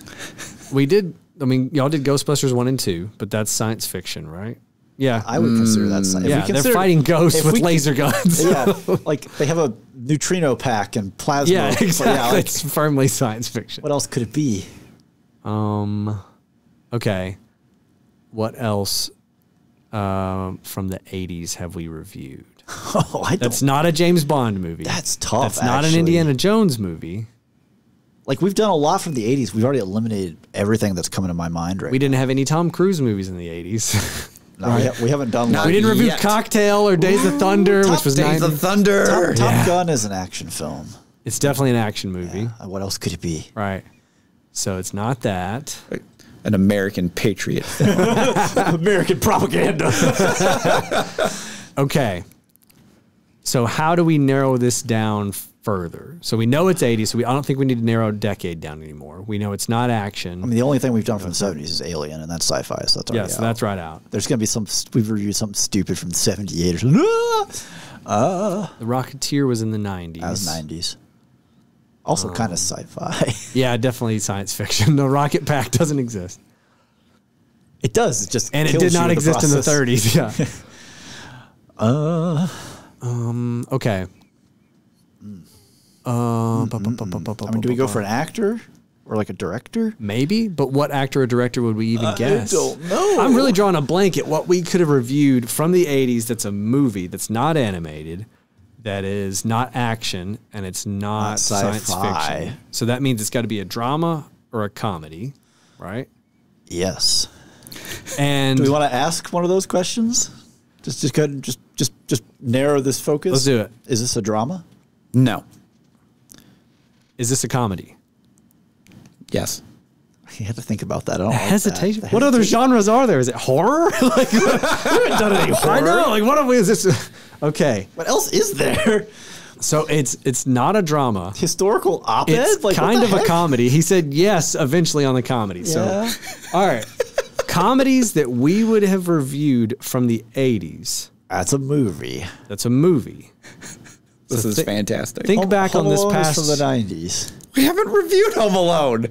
B: We did. I mean, y'all did Ghostbusters 1 and 2, but that's science fiction, right? Yeah.
C: I would consider that science.
B: Yeah, they're fighting ghosts with laser guns.
C: Yeah, like they have a neutrino pack and plasma.
B: Yeah, exactly.
C: Yeah, like,
B: it's firmly science fiction.
C: What else could it be?
B: Okay. What else from the 80s have we reviewed?
C: Oh,
B: That's not a James Bond movie.
C: That's tough.
B: That's not an Indiana Jones movie.
C: Like, we've done a lot from the 80s. We've already eliminated everything that's coming to my mind right
B: We didn't have any Tom Cruise movies in the 80s.
C: now. No, we haven't done
A: Not
C: one.
B: We didn't review
A: yet.
B: Cocktail or Days of Thunder, which was
A: Days
B: 90.
A: of Thunder.
C: Top Gun is an action film.
B: It's definitely an action movie.
C: What else could it be?
B: Right. So it's not that.
A: An American Patriot film.
C: American propaganda.
B: Okay. So how do we narrow this down further? So we know it's 80, so I don't think we need to narrow a decade down anymore. We know it's not action.
C: I mean, the only thing we've done from the 70s is Alien, and that's sci-fi, so that's already out.
B: So that's right out.
C: There's going to be we've reviewed something stupid from 78 or something.
B: The Rocketeer was in the 90s.
C: That was 90s. Also kind of sci-fi.
B: Yeah, definitely science fiction. The Rocket Pack doesn't exist.
C: It does. It just
B: And it
C: kills
B: did not
C: you
B: exist in the 30s. Yeah. Okay.
C: I mean, do we go for an actor or like a director?
B: Maybe, but what actor or director would we even guess?
C: I don't know.
B: I'm really drawing a blank at what we could have reviewed from the 80s that's a movie that's not animated, that is not action, and it's not science
C: sci-fi.
B: fiction. So that means it's got to be a drama or a comedy, right?
C: Yes.
B: And
C: Do we want to ask one of those questions? Just go ahead and just narrow this focus.
B: Let's do it.
C: Is this a drama?
A: No.
B: is this a comedy?
A: Yes.
C: You have to think about that. I don't like
B: Hesitation.
C: that.
B: What other genres are there? Is it horror? Like, we haven't done any horror. I know. Like, what is this? Okay.
C: What else is there?
B: So it's not a drama.
C: Historical op-ed?
B: It's
C: Like,
B: kind
C: what
B: of
C: the
B: a
C: heck?
B: comedy. He said yes eventually on the comedy.
C: Yeah.
B: So, all right. Comedies that we would have reviewed from the 80s.
C: That's a movie.
B: That's a movie.
A: This is fantastic.
B: Think back on this
C: Home Alone is
B: past.
C: from the 90s.
A: We haven't reviewed Home Alone.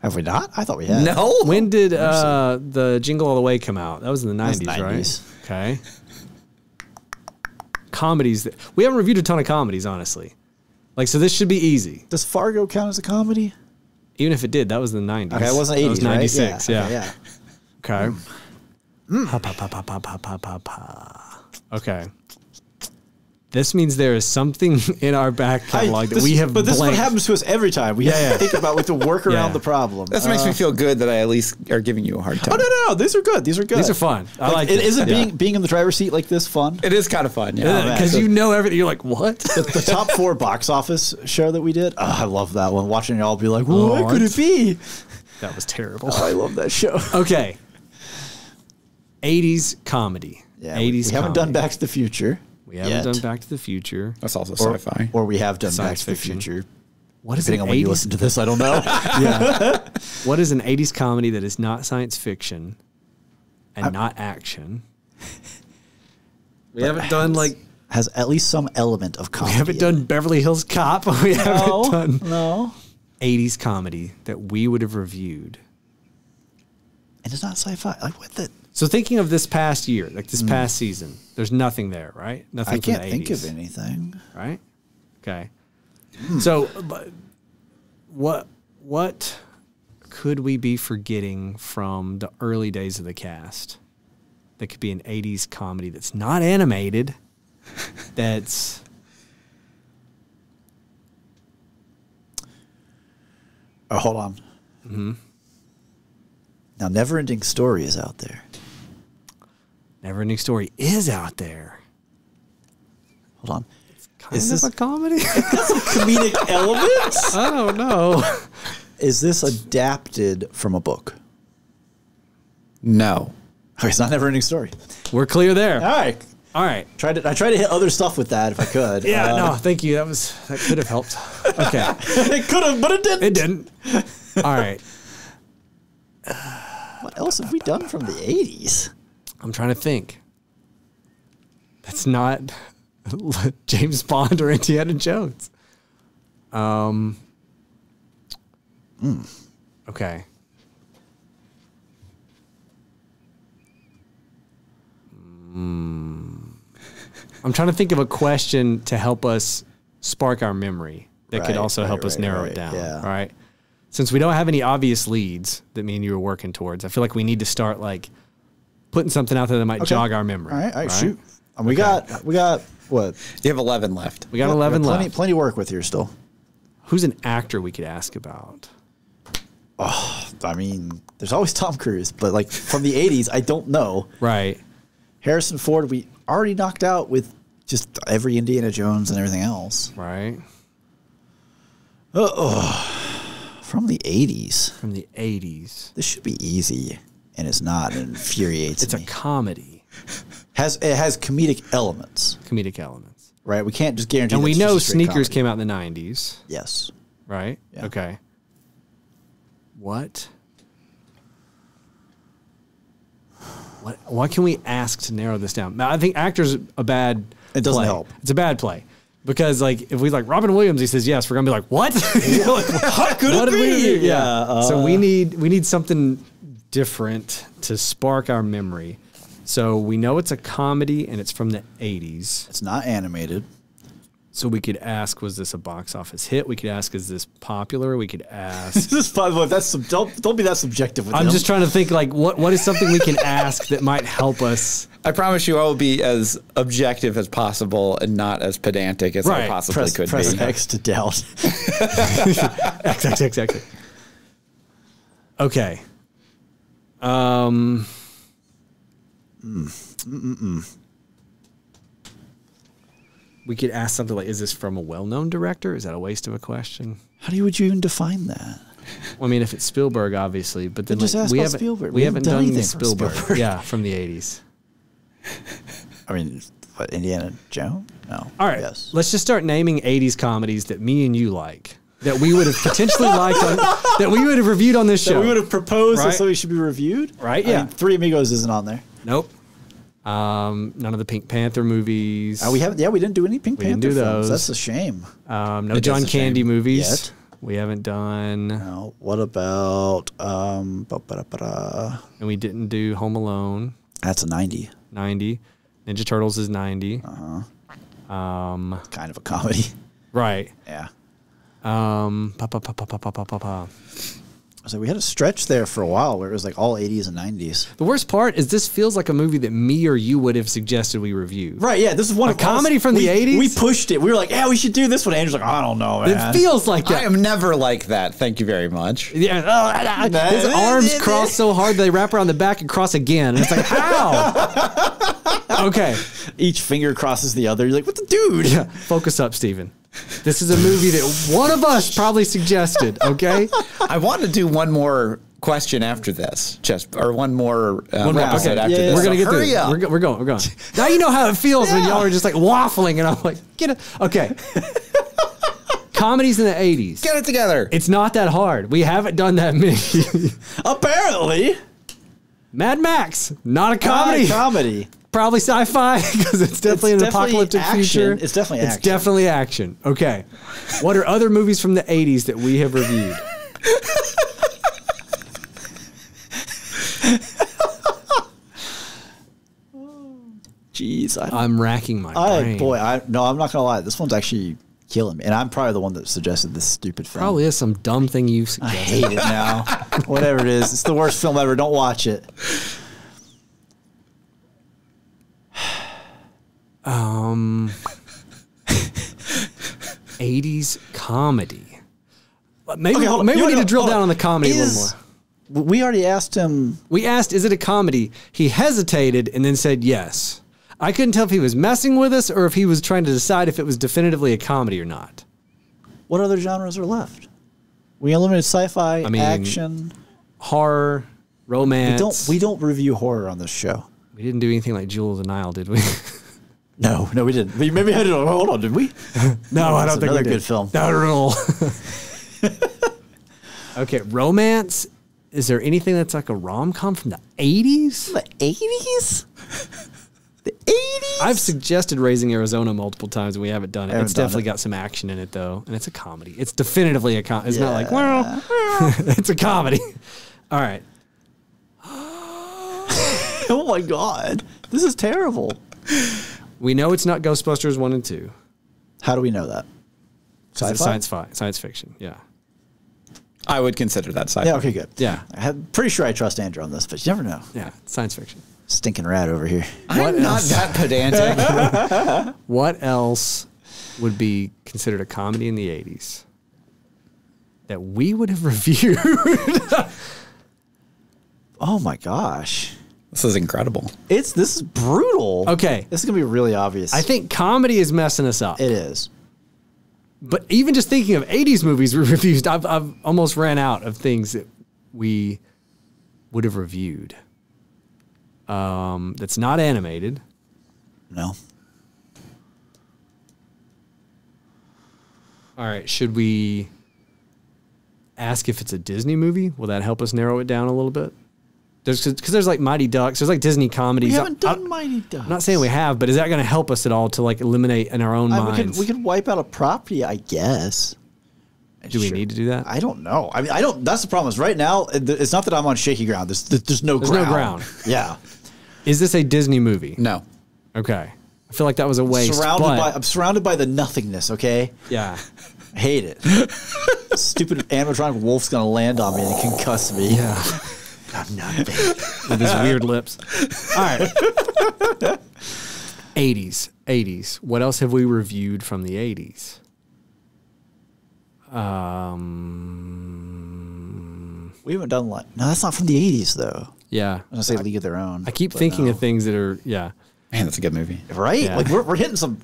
C: Have we not? I thought we had.
A: No.
B: When did the Jingle All the Way come out? That was in the 90s,
C: That's 90s.
B: right? Okay. Comedies. We haven't reviewed a ton of comedies, honestly. Like, so this should be easy.
C: Does Fargo count as a comedy?
B: Even if it did, that was in the 90s.
C: Okay, it wasn't 80s,
B: That was 96,
C: right?
B: yeah.
C: Okay.
B: Ha, pa, pa, pa, pa, pa, pa, pa, pa. Okay. This means there is something in our back catalog that we have
C: But this is what
B: blanked.
C: happens to us every time. We have to think about, we have to work around
B: Yeah.
C: the problem.
A: This makes me feel good that I at least are giving you a hard time.
C: Oh, no. These are good. These are good.
B: These are fun. I like this.
C: Isn't
B: Yeah.
C: being in the driver's seat like this fun?
A: It is kind of fun. Yeah.
B: Because you know everything. You're like, what?
C: The top 4 box office show that we did. Oh, I love that one. Watching y'all be like, well, what could it be?
B: That was terrible.
C: Oh, I love that show.
B: Okay. 80s comedy.
C: Yeah,
B: 80s
C: we haven't done
B: comedy.
C: Back to the Future.
B: We haven't
C: yet.
B: done Back to the Future.
A: That's also sci-fi.
C: Or we have done Back
B: Science
C: to the
B: fiction.
C: Future.
B: What is
C: Depending
B: an
C: on when you
B: 80s
C: listen to this, I don't know.
B: What is an 80s comedy that is not science fiction and not action? We haven't done like
C: Has at least some element of
B: we
C: comedy.
B: haven't done Beverly Hills Cop. We haven't done
C: No.
B: 80s comedy that we would have reviewed.
C: And it's not sci-fi. Like, what the?
B: So thinking of this past year, like this past season, there's nothing there, right? Nothing
C: I
B: from
C: can't
B: the 80s,
C: think of anything.
B: right? Okay. So, but what could we be forgetting from the early days of the cast? That could be an 80s comedy that's not animated. That's
C: Oh, hold on. Now, Neverending Story is out there.
B: Neverending Story is out there.
C: Hold on.
B: Kind
C: Is
B: of
C: this
B: a comedy?
C: comedic elements?
B: I don't know.
C: Is this adapted from a book?
A: No.
C: Okay, it's not Neverending Story.
B: We're clear there.
C: All right.
B: All right.
C: I tried to hit other stuff with that if I could.
B: Yeah, no, thank you. That could have helped. Okay.
C: It could have, but it didn't.
B: It didn't. All right.
C: What else have we done from the 80s?
B: I'm trying to think. That's not James Bond or Indiana Jones. Okay. I'm trying to think of a question to help us spark our memory that could also help us narrow it down.
C: yeah.
B: All right. Since we don't have any obvious leads that me and you are working towards, I feel like we need to start like putting something out there that might jog our memory.
C: All right, shoot. We got what?
A: You have 11 left.
B: We got 11
C: plenty,
B: left.
C: Plenty to work with here still.
B: Who's an actor we could ask about?
C: Oh, I mean, there's always Tom Cruise, but like from the 80s, I don't know.
B: Right.
C: Harrison Ford, we already knocked out with just every Indiana Jones and everything else.
B: Right.
C: From the 80s.
B: From the 80s.
C: This should be easy, and it's not. It infuriates
B: It's
C: me.
B: a comedy.
C: It has comedic elements.
B: Comedic elements.
C: Right? We can't just guarantee
B: And
C: that
B: we
C: it's
B: know
C: just a straight
B: Sneakers
C: comedy.
B: came out in the 90s.
C: Yes.
B: Right?
C: Yeah.
B: Okay. What? What can we ask to narrow this down? I think actor's a bad
C: It doesn't
B: play.
C: help.
B: It's a bad play. Because like if we like Robin Williams, he says yes, we're gonna be like, what?
C: How could
B: What
C: it
B: did we do?
C: be?
B: Yeah. So we need something different to spark our memory. So we know it's a comedy and it's from the 80s.
C: It's not animated.
B: So we could ask, was this a box office hit? We could ask, is this popular? We could ask.
C: This is fun. Don't be that subjective with
B: I'm
C: him.
B: just trying to think like what is something we can ask that might help us.
A: I promise you I will be as objective as possible and not as pedantic as I possibly could
C: press
A: be.
C: X to doubt.
B: Exactly. Okay. We could ask something like, is this from a well-known director? Is that a waste of a question?
C: Would you even define that?
B: Well, I mean, if it's Spielberg, obviously, but then
C: just
B: like,
C: ask
B: we
C: about
B: haven't
C: Spielberg.
B: we haven't done
C: anything
B: the
C: from
B: Spielberg.
C: Spielberg.
B: Yeah, from the 80s.
C: I mean, what, Indiana Jones? No.
B: All right,
C: Yes.
B: let's just start naming 80s comedies that me and you like, that we would have potentially liked, that we would have reviewed on this show.
C: So we would have proposed
B: Right.
C: that somebody should be reviewed?
B: Right,
C: I
B: yeah.
C: mean, Three Amigos isn't on there.
B: Nope. None of the Pink Panther movies.
C: We didn't do any Pink
B: We didn't
C: Panther
B: do
C: films.
B: those.
C: That's a shame.
B: No
A: It is
B: John
A: a shame.
B: Candy movies.
C: Yet.
B: We haven't done,
C: No. What about
B: and we didn't do Home Alone.
C: That's a 90.
B: 90. Ninja Turtles is 90.
C: Kind of a comedy.
B: Right.
C: Yeah.
B: Pa.
C: So we had a stretch there for a while where it was like all 80s and 90s.
B: The worst part is this feels like a movie that me or you would have suggested we review.
C: Right, yeah. This is one
B: A
C: of
B: comedy from the 80s?
C: We pushed it. We were like, yeah, we should do this one. Andrew's like, I don't know, man.
B: It feels like
A: I
B: that.
A: am never like that. Thank you very much.
B: Yeah. His arms cross so hard they wrap around the back and cross again. And it's like, how? Okay.
C: Each finger crosses the other. You're like, what the dude?
B: Yeah. Focus up, Steven. This is a movie that one of us probably suggested, okay?
A: I want to do one more question after this, or one more
B: One more.
A: episode
B: Okay.
A: after
C: Yeah,
A: this.
B: We're going to get
A: Hurry
B: through
A: up.
B: it. We're going. Now you know how it feels when y'all are just like waffling and I'm like, get it. Okay. Comedies in the 80s.
A: Get it together.
B: It's not that hard. We haven't done that many.
C: Apparently.
B: Mad Max, not a comedy.
C: Comedy.
B: Probably sci-fi because it's definitely an apocalyptic
C: action.
B: future.
C: It's definitely action.
B: It's definitely action. Okay. What are other movies from the 80s that we have reviewed?
C: Jeez.
B: I'm racking my brain.
C: I'm not going to lie. This one's actually killing me. And I'm probably the one that suggested this stupid film.
B: Probably is some dumb thing you
C: I
B: suggested.
C: hate it now. Whatever it is. It's the worst film ever. Don't watch it.
B: 80s comedy. Maybe,
C: Okay, hold on.
B: maybe
C: You
B: we
C: know,
B: need to drill
C: hold
B: down
C: on.
B: on the comedy a little more.
C: We already asked him.
B: We asked, is it a comedy? He hesitated and then said yes. I couldn't tell if he was messing with us or if he was trying to decide if it was definitively a comedy or not.
C: What other genres are left? We eliminated sci-fi,
B: I mean,
C: action.
B: Horror, romance.
C: We don't review horror on this show.
B: We didn't do anything like Jewel of the Nile, did we?
C: No, we didn't. Maybe I didn't. Hold on, did we?
B: No, I
C: That's
B: don't think we
C: another
B: did.
C: good film.
B: Not at all. Okay, romance. Is there anything that's like a rom-com from the 80s?
C: The 80s? The 80s?
B: I've suggested Raising Arizona multiple times and we haven't done it.
C: Haven't
B: It's
C: done
B: definitely
C: it.
B: got some action in it though, and it's a comedy. It's definitively a comedy. It's not like,
C: Yeah.
B: well, it's a comedy. All right.
C: Oh my God. This is terrible.
B: We know it's not Ghostbusters 1 and 2.
C: How do we know that?
B: 'Cause it's
C: Sci-fi?
B: science fiction. Yeah.
A: I would consider that sci-fi.
C: Yeah, okay, good.
B: Yeah.
C: I'm pretty sure I trust Andrew on this, but you never know.
B: Yeah. Science fiction.
C: Stinking rat over here.
A: I'm not that pedantic.
B: What else would be considered a comedy in the 80s? that we would have reviewed.
C: Oh my gosh.
A: This is incredible.
C: This is brutal.
B: Okay.
C: This is going to be really obvious.
B: I think comedy is messing us up.
C: It is.
B: But even just thinking of 80s movies we reviewed, I've almost ran out of things that we would have reviewed. That's not animated.
C: No.
B: All right. Should we ask if it's a Disney movie? Will that help us narrow it down a little bit? Because there's like Mighty Ducks. There's like Disney comedies.
C: We haven't done Mighty Ducks.
B: I'm not saying we have, but is that going to help us at all to like eliminate in our own minds?
C: We could wipe out a property, I guess.
B: Do we need to do that?
C: I don't know. I mean, I don't. That's the problem. Is right now, it's not that I'm on shaky ground. There's no ground.
B: No ground.
C: Yeah.
B: Is this a Disney movie?
A: No.
B: Okay. I feel like that was a waste.
C: I'm surrounded by the nothingness. Okay.
B: Yeah.
C: I hate it. Stupid animatronic wolf's gonna land on me and concuss me.
B: Yeah.
C: I'm nothing.
B: With his weird lips. All right. 80s. What else have we reviewed from the 80s?
C: We haven't done like. No, that's not from the 80s though.
B: Yeah.
C: I'm gonna say League of Their Own.
B: I keep thinking of things that are, yeah.
A: Man, that's a good movie.
C: Right?
B: Yeah.
C: Like we're hitting some.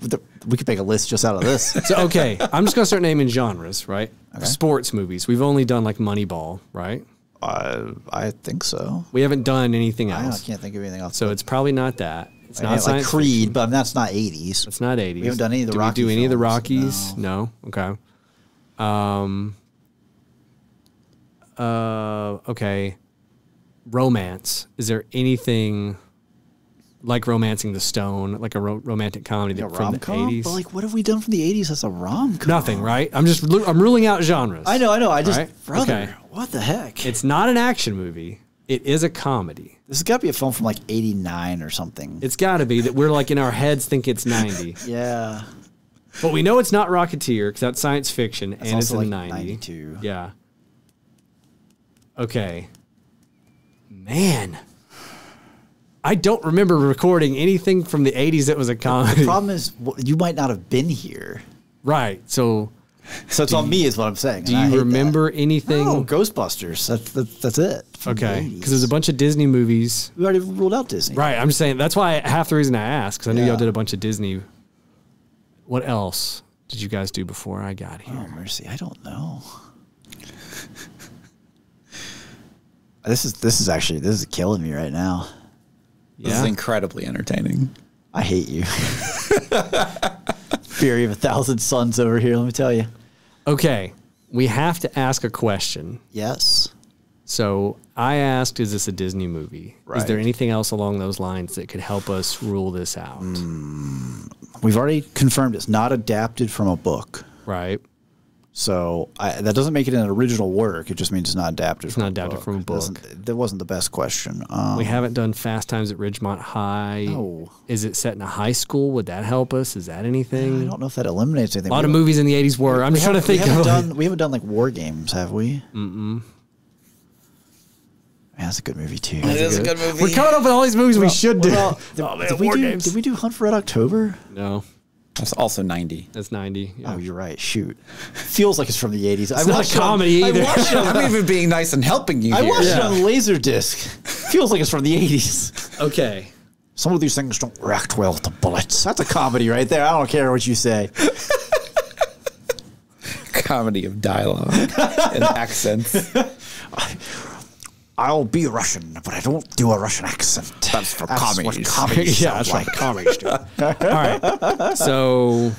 C: We could make a list just out of this.
B: So, okay. I'm just going to start naming genres, right? Okay. Sports movies. We've only done like Moneyball, right?
C: I think so.
B: We haven't done anything else.
C: I can't think of anything else.
B: So it's probably not that. It's not
C: like
B: science
C: Creed,
B: fiction.
C: but that's not 80s.
B: It's not 80s.
C: We haven't done any of the Rocky
B: Do we do any of the
C: films?
B: Rockies? No. Okay. Okay. Romance. Is there anything like Romancing the Stone, like a romantic comedy
C: Like a
B: from the
C: rom-com?
B: 80s?
C: But like, what have we done from the 80s as a rom-com?
B: Nothing, right? I'm ruling out genres.
C: I know. I just,
B: Right?
C: brother,
B: Okay.
C: what the heck?
B: It's not an action movie. It is a comedy.
C: This has got to be a film from like 89 or something.
B: It's got to be that we're like in our heads think it's 90.
C: Yeah.
B: But we know it's not Rocketeer because that's science fiction and it's in
C: also
B: the
C: like
B: 90s.
C: 92.
B: Yeah. Okay. Man. I don't remember recording anything from the 80s that was a comedy.
C: The problem is, you might not have been here.
B: Right. So
C: it's on me, is what I'm saying.
B: do you remember anything?
C: No, Ghostbusters. That's it. from the
B: Okay.
C: 80s.
B: Because there's a bunch of Disney movies.
C: We already ruled out Disney.
B: Right. I'm just saying that's why half the reason I asked, because I knew y'all
C: Yeah.
B: did a bunch of Disney. What else did you guys do before I got here?
C: Oh, mercy. I don't know. This is killing me right now.
A: This is incredibly entertaining.
C: I hate you. Fury of 1,000 Suns over here, let me tell you.
B: Okay. We have to ask a question.
C: Yes.
B: So I asked, is this a Disney movie? Is there
C: Right.
B: anything else along those lines that could help us rule this out?
C: We've already confirmed it's not adapted from a book.
B: Right.
C: So that doesn't make it an original work. It just means it's not adapted from
B: not
C: a
B: adapted
C: book.
B: from a book.
C: That wasn't the best question.
B: We haven't done Fast Times at Ridgemont High.
C: No.
B: Is it set in a high school? Would that help us? Is that
C: I
B: anything?
C: don't know if that eliminates anything.
B: A lot of movies in the 80s were. I'm just trying to think of
C: We haven't done like War Games, have we? Mm-mm. Man, that's a good movie too.
A: It is a good movie.
B: We're coming up with all these movies we should do.
C: Well,
B: War Games.
C: did we do Hunt for Red October?
B: No,
A: That's also 90.
B: that's 90. Yeah.
C: Oh, you're right. Shoot. Feels like it's from the 80s.
B: It's not a comedy either.
C: I watched it on,
A: I'm even being nice and helping you
C: I
A: here.
C: watched it on Laserdisc. Feels like it's from the 80s.
B: Okay.
C: Some of these things don't react well to bullets. That's a comedy right there. I don't care what you say.
A: Comedy of dialogue and accents.
C: I'll be Russian, but I don't do a Russian accent.
A: That's for
C: What
A: comedies.
C: comedies
B: Yeah,
C: sound
B: that's
C: like.
B: right. Comedies do. All right. So,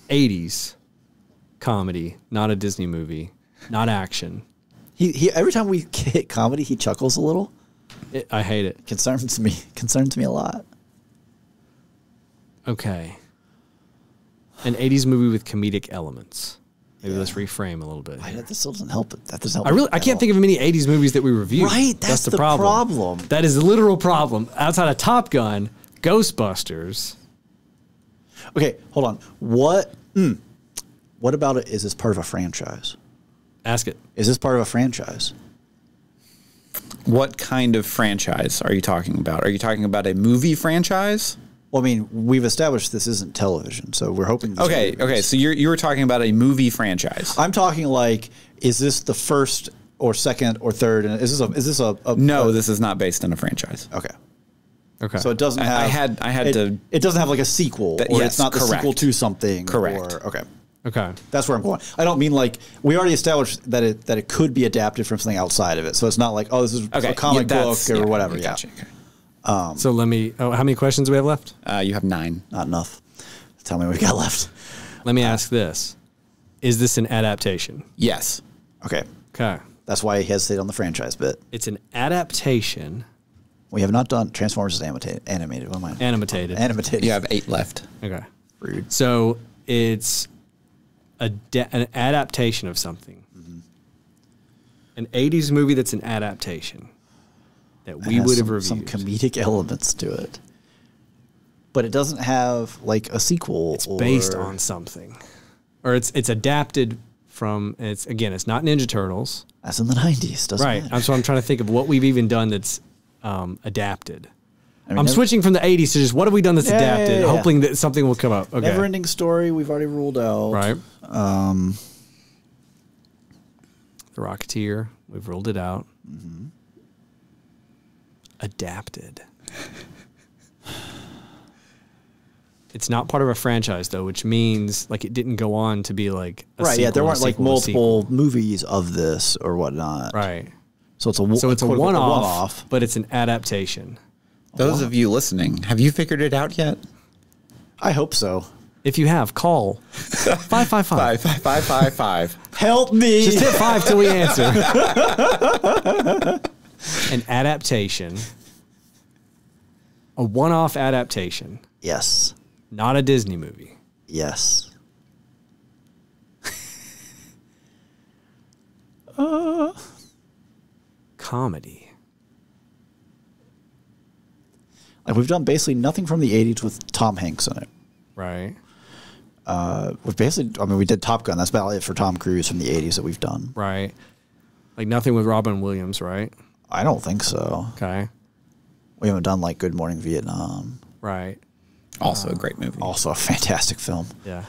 B: 80s comedy, not a Disney movie, not action.
C: He every time we hit comedy, he chuckles a little.
B: I hate it.
C: Concerns me a lot.
B: Okay. An 80s movie with comedic elements. Maybe let's reframe a little bit. here.
C: That still doesn't help. That doesn't help.
B: I can't think of many 80s movies that we reviewed.
C: Right, that's the problem.
B: That is the literal problem. Outside of Top Gun, Ghostbusters.
C: Okay, hold on. What about it? Is this part of a franchise?
B: Ask it.
C: Is this part of a franchise?
A: What kind of franchise are you talking about? Are you talking about a movie franchise?
C: Well, I mean, we've established this isn't television, so we're hoping.
A: Okay. So you were talking about a movie franchise.
C: I'm talking like, is this the first or second or third? And is this a
A: no? This is not based on a franchise.
C: Okay.
B: Okay.
C: So it doesn't have.
A: It
C: doesn't have like a sequel, or
A: yes,
C: it's not the sequel to something.
A: Correct.
C: Okay. That's where I'm going. I don't mean like we already established that it could be adapted from something outside of it. So it's not like, oh, this is a comic book or whatever.
A: Gotcha.
B: So let me. Oh, how many questions do we have left?
A: You have 9.
C: Not enough. Tell me what we got left.
B: Let me ask this: is this an adaptation?
A: Yes.
C: Okay.
B: Okay.
C: That's why I hesitate on the franchise bit.
B: It's an adaptation.
C: We have not done Transformers is animated. What am I?
B: Animated.
A: You have 8 left.
B: Okay.
C: Rude.
B: So it's an adaptation of something. Mm-hmm. An 80s movie that's an adaptation that we would have reviewed.
C: Some comedic elements to it. But it doesn't have like a sequel.
B: It's based on something. Or it's adapted from, it's not Ninja Turtles.
C: That's in the 90s, doesn't it?
B: Right. So I'm trying to think of what we've even done that's adapted. I'm switching from the 80s to just what have we done that's adapted, hoping that something will come up. Okay.
C: Never-ending Story, we've already ruled out.
B: Right. The Rocketeer, we've ruled it out. Mm-hmm. Adapted. It's not part of a franchise though, which means like it didn't go on to be like a
C: right.
B: Sequel,
C: yeah, there weren't like multiple movies of this or whatnot.
B: Right.
C: So it's a one-off,
B: but it's an adaptation.
A: Those of you listening, have you figured it out yet?
C: I hope so.
B: If you have, call 555.
A: 555.
C: Help me.
B: Just hit 5 till we answer. An adaptation. A one-off adaptation.
C: Yes.
B: Not a Disney movie.
C: Yes.
B: Comedy.
C: Like we've done basically nothing from the 80s with Tom Hanks in it.
B: Right.
C: We've basically, we did Top Gun. That's about it for Tom Cruise from the 80s that we've done.
B: Right. Like nothing with Robin Williams, right?
C: I don't think so.
B: Okay.
C: We haven't done like Good Morning Vietnam.
B: Right.
A: Also a great movie.
C: Also a fantastic film.
B: Yeah.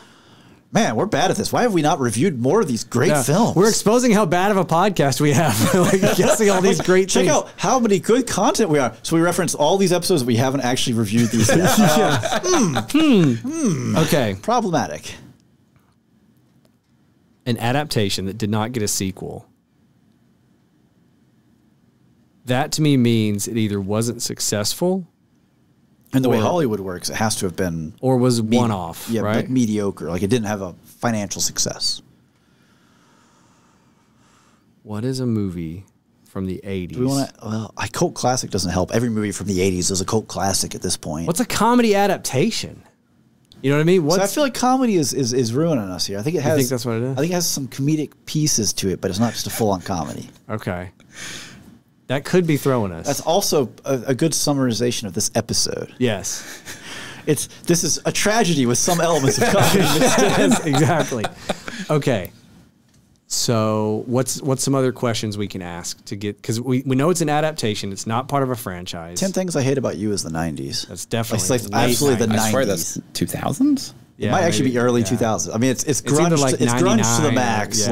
C: Man, we're bad at this. Why have we not reviewed more of these great films?
B: We're exposing how bad of a podcast we have. Like guessing all these great things.
C: Check out how many good content we are. So we reference all these episodes that we haven't actually reviewed these yet.
B: Okay.
C: Problematic.
B: An adaptation that did not get a sequel. That to me means it either wasn't successful.
C: And the way Hollywood works, it has to have been...
B: Or was one-off,
C: yeah,
B: right?
C: Like mediocre. Like it didn't have a financial success.
B: What is a movie from the 80s?
C: Do we want to... Well, a cult classic doesn't help. Every movie from the 80s is a cult classic at this point.
B: What's a comedy adaptation? You know what I mean?
C: So I feel like comedy is ruining us here. I think it has...
B: You think that's what it is?
C: I think it has some comedic pieces to it, but it's not just a full-on comedy.
B: Okay. That could be throwing us.
C: That's also a good summarization of this episode.
B: Yes.
C: This is a tragedy with some elements of comedy.
B: Yes, exactly. Okay. So what's some other questions we can ask to get, because we know it's an adaptation. It's not part of a franchise.
C: 10 Things I Hate About You is the 90s.
B: That's definitely
C: like absolutely the 90s.
A: I swear that's 2000s.
C: Yeah, it might actually be early 2000s. I mean, it's grunge.
B: Like
C: it's grunge to the max.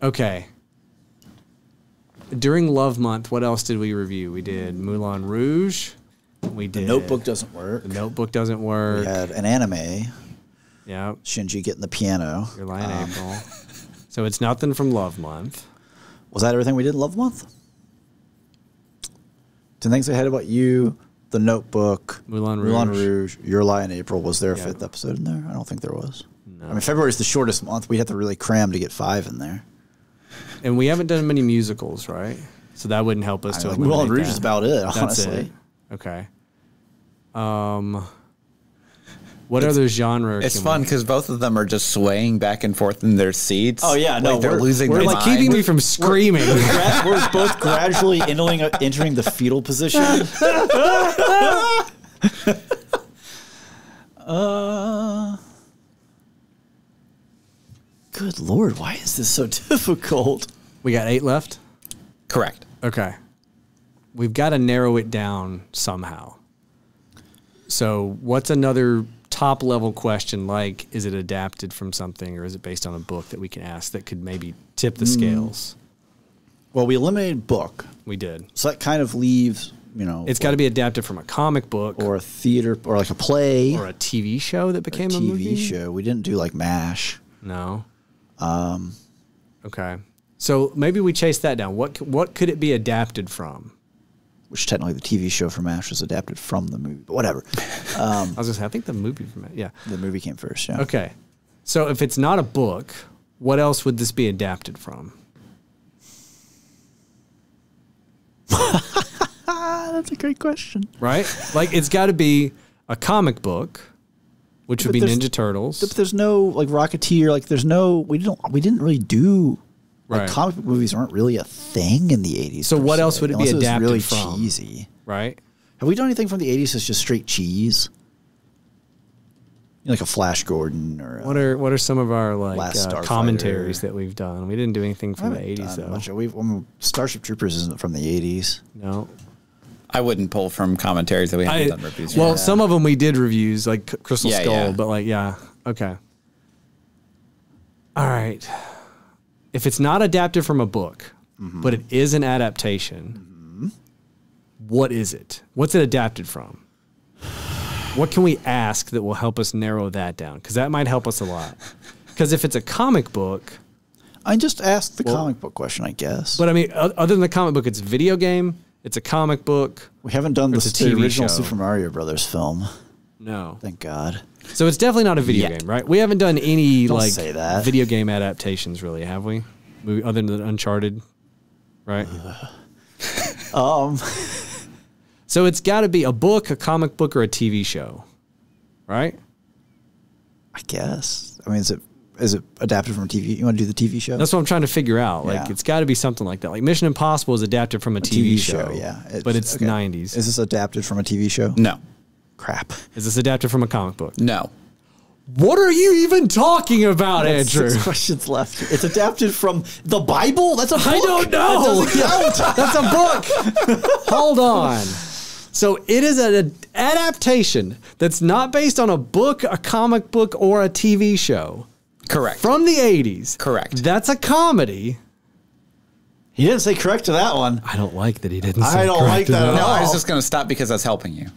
B: Okay. During Love Month, what else did we review? We did Moulin Rouge. We did
C: The Notebook doesn't work.
B: The Notebook doesn't work.
C: We had an anime.
B: Yeah.
C: Shinji getting the piano.
B: Your Lie in April. So it's nothing from Love Month.
C: Was that everything we did in Love Month? 10 Things I Hate About You, The Notebook,
B: Moulin
C: Rouge, Your Lie in April. Was there a 5th episode in there? I don't think there was.
B: No.
C: I mean, February is the shortest month. We'd have to really cram to get 5 in there.
B: And we haven't done many musicals, right? So that wouldn't help us to eliminate
C: Moulin Rouge
B: that.
C: is about it, honestly.
B: That's it. Okay. What other genre?
A: It's fun because both of them are just swaying back and forth in their seats.
C: Oh yeah, no,
A: they're losing.
B: We're
A: their
B: like
A: mind.
B: keeping me from screaming.
C: We're both gradually entering the fetal position. Good Lord, why is this so difficult?
B: We got 8 left?
A: Correct.
B: Okay. We've got to narrow it down somehow. So what's another top level question? Like, is it adapted from something, or is it based on a book that we can ask that could maybe tip the scales?
C: Well, we eliminated book.
B: We did.
C: So that kind of leaves, you know.
B: It's got to be adapted from a comic book.
C: Or a theater, or like a play.
B: Or a TV show that became a movie.
C: TV show. We didn't do like MASH.
B: No. Okay. So maybe we chase that down. What could it be adapted from?
C: Which technically the TV show for MASH was adapted from the movie, but whatever.
B: I was going to say, I think the movie from it, yeah.
C: The movie came first, yeah.
B: Okay. So if it's not a book, what else would this be adapted from?
C: That's a great question.
B: Right? Like, it's got to be a comic book, which would be Ninja Turtles.
C: But there's no, like, Rocketeer, like, there's no, we didn't really do, like,
B: Right.
C: comic book movies weren't really a thing in the 80s.
B: So what else would it be
C: Unless
B: adapted
C: really
B: from?
C: cheesy.
B: Right?
C: Have we done anything from the 80s that's just straight cheese? You know, like a Flash Gordon or
B: What are some of our like
C: Last Starfighter.
B: commentaries that we've done? We didn't do anything from the 80s though.
C: Starship Troopers isn't from the 80s.
B: No.
A: I wouldn't pull from commentaries that we haven't done reviews.
B: Well,
A: yet.
B: some of them we did reviews, like Crystal
A: Yeah,
B: Skull,
A: yeah.
B: but like, yeah, okay. All right. If it's not adapted from a book, but it is an adaptation, what is it? What's it adapted from? What can we ask that will help us narrow that down? Because that might help us a lot. Because if it's a comic book...
C: I just asked the comic book question, I guess.
B: But I mean, other than the comic book, it's a video game, it's a comic book.
C: We haven't done
B: It's
C: the
B: a TV
C: original
B: show.
C: Super Mario Brothers film.
B: No.
C: Thank God.
B: So it's definitely not a video
A: Yet.
B: game, right? We haven't done any
C: Don't
B: like
C: say that.
B: video game adaptations, really, have we? Other than Uncharted, right? So it's got to be a book, a comic book, or a TV show, right?
C: I guess. I mean, is it adapted from a TV? You want to do the TV show?
B: That's what I'm trying to figure out. Like,
C: Yeah.
B: it's got to be something like that. Like Mission Impossible is adapted from a TV show,
C: yeah.
B: but it's
C: okay.
B: 90s.
C: Is this adapted from a TV show?
A: No.
C: Crap.
B: Is this adapted from a comic book?
A: No.
B: What are you even talking about, Andrew?
C: 6 questions left. It's adapted from the Bible? That's a book.
B: I don't know. That's a book. Hold on. So it is an adaptation that's not based on a book, a comic book, or a TV show.
A: Correct.
B: From the 80s.
A: Correct.
B: That's a comedy.
C: He didn't say correct to that one.
B: I don't like that he didn't say
C: I don't
B: correct
C: like
B: to
C: that at
A: No,
C: all.
A: I was just going to stop because that's helping you.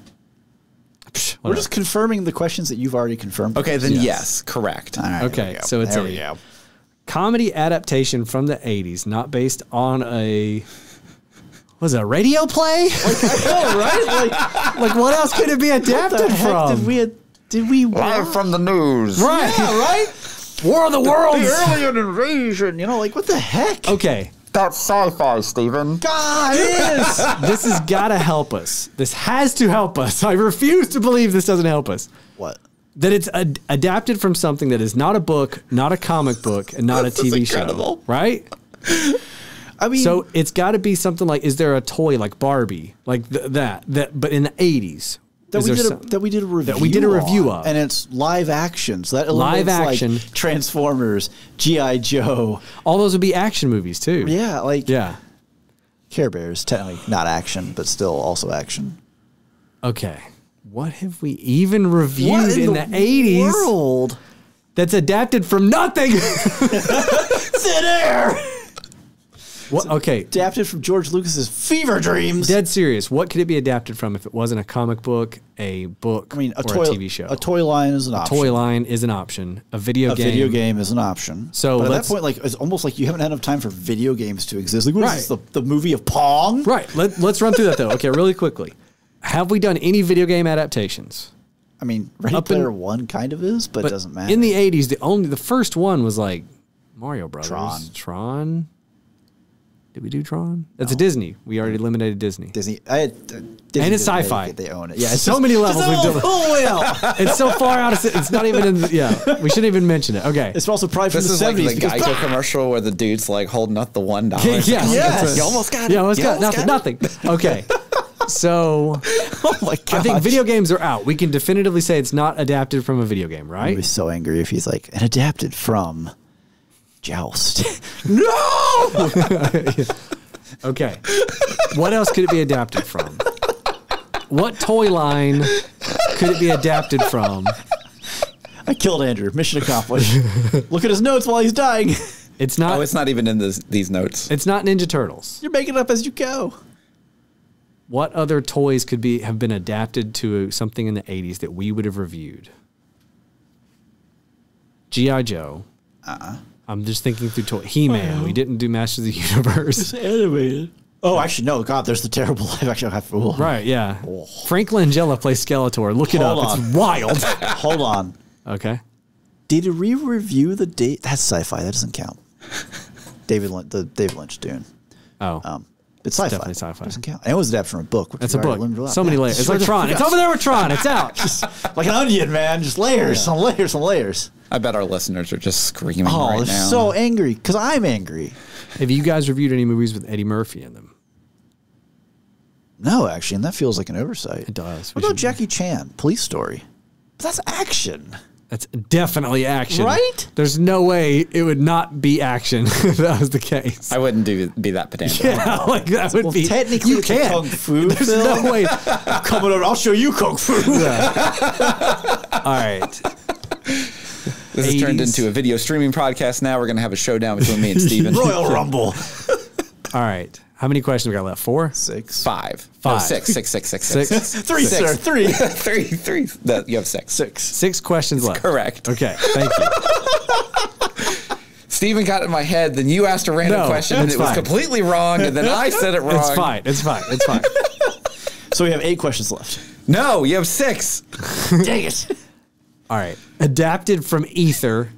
C: We're just confirming the questions that you've already confirmed.
A: Okay, then yes, correct.
C: All right,
B: Okay,
C: there we go.
B: so it's
C: there
B: a-
C: we go.
B: comedy adaptation from the 80s, not based on a... Was it a radio play?
C: right?
B: Like, what else could it be adapted from?
C: Did we
A: Live from the news.
B: Right.
C: Yeah, right?
B: War of the Worlds.
C: The alien invasion. You know, like what the heck?
B: Okay.
A: That's sci-fi, Steven.
C: God, it is.
B: This has got to help us. This has to help us. I refuse to believe this doesn't help us.
C: What?
B: That it's adapted from something that is not a book, not a comic book, and not a TV show. Right?
C: I mean,
B: So it's got to be something like, is there a toy like Barbie? Like that, but in the 80s.
C: that
B: Is
C: we,
B: there
C: did
B: some-
C: that we did a review.
B: we did a review
C: on,
B: of.
C: and it's live action. So that
B: Live
C: eliminates,
B: action.
C: like Transformers, GI Joe.
B: all those would be action movies too.
C: Yeah, like
B: Yeah.
C: Care Bears, technically not action, but still also action.
B: Okay. What have we even reviewed
C: What
B: in the 80s
C: world?
B: that's adapted from nothing?
C: Thin Air.
B: What? Okay.
C: Adapted from George Lucas's Fever Dreams.
B: Dead serious. What could it be adapted from if it wasn't a comic book, a book,
C: I mean,
B: or a TV show?
C: A toy line is an option.
B: Toy line is an option. A video
C: A
B: game.
C: video game is an option.
B: So
C: but at that
B: let's-
C: point, like it's almost like you haven't had enough time for video games to exist. Like, what is
B: Right.
C: this, the movie of Pong?
B: Right. Let's run through that though. Okay, really quickly. Have we done any video game adaptations?
C: I mean, Ready
B: Up in-
C: Player One kind of is, but it doesn't matter.
B: In the 80s, the first one was like Mario Brothers.
C: Tron.
B: Tron. Did we do Tron? That's a Disney. We already eliminated Disney.
C: Disney, Disney
B: And it's
C: Disney,
B: sci-fi.
C: They own it. Yeah,
B: It's so many levels we've done.
C: full wheel.
B: It's so far out of. It's not even in. Yeah, we shouldn't even mention it. Okay.
C: It's also probably from
A: This
C: the
A: is like
C: 70s.
A: the
C: because
A: Geico commercial where the dude's like holding up the $1.
B: Yeah,
C: Yes.
A: You almost got it.
B: Yeah, almost
A: You
B: got
A: almost
B: nothing. Okay. So
C: oh my god!
B: I think video games are out. We can definitively say it's not adapted from a video game,
C: I'd
B: right?
C: be so angry if he's like, and adapted from Joust. No!
B: Okay. What else could it be adapted from? What toy line could it be adapted from?
C: I killed Andrew. Mission accomplished. Look at his notes while he's dying.
B: It's not.
A: Oh, it's not even in these notes.
B: It's not Ninja Turtles.
C: You're making it up as you go.
B: What other toys could have been adapted to something in the 80s that we would have reviewed? G.I. Joe. I'm just thinking through toy. He-Man. We didn't do Masters of the Universe.
C: It's animated. Oh, actually, no. God, there's the terrible live action.
B: Right, yeah. Oh. Frank Langella plays Skeletor. Look it up. It's wild.
C: Hold on.
B: Okay.
C: Did we review the date? That's sci-fi. That doesn't count. David Lynch Dune.
B: Oh.
C: It's sci-fi.
B: Definitely sci-fi.
C: Doesn't count. And it was adapted from a book.
B: It's a book. So many layers. It's like Tron. It's over there with Tron. It's out.
C: Just like an onion, man. Just layers on layers on layers.
A: I bet our listeners are just screaming right now.
C: Oh, they're so angry because I'm angry.
B: Have you guys reviewed any movies with Eddie Murphy in them?
C: No, actually, and that feels like an oversight.
B: It does.
C: What about Jackie Chan? Police Story. But that's action.
B: That's definitely action.
C: Right?
B: There's no way it would not be action if that was the case.
A: I wouldn't be that pedantic.
B: Yeah, like that would be.
C: Technically,
B: you
C: it's
B: can't.
C: a kung fu
B: There's
C: film.
B: no way.
C: Coming over, I'll show you kung fu.
B: All right.
A: This has turned into a video streaming podcast now. We're going to have a showdown between me and Steven.
C: Royal Rumble.
B: All right. How many questions we got left? 4?
C: 6.
A: 5.
B: Five.
A: No, 6.
C: 3,
A: Six.
C: sir. 3.
A: 3. No, you have 6.
B: 6 questions left.
A: Correct.
B: Okay. Thank you.
A: Steven got in my head, then you asked a random question, and it was completely wrong, and then I said it wrong.
B: It's fine. It's fine. It's fine.
C: So we have 8 questions left.
A: No, you have 6.
C: Dang it.
B: All right. Adapted from ether.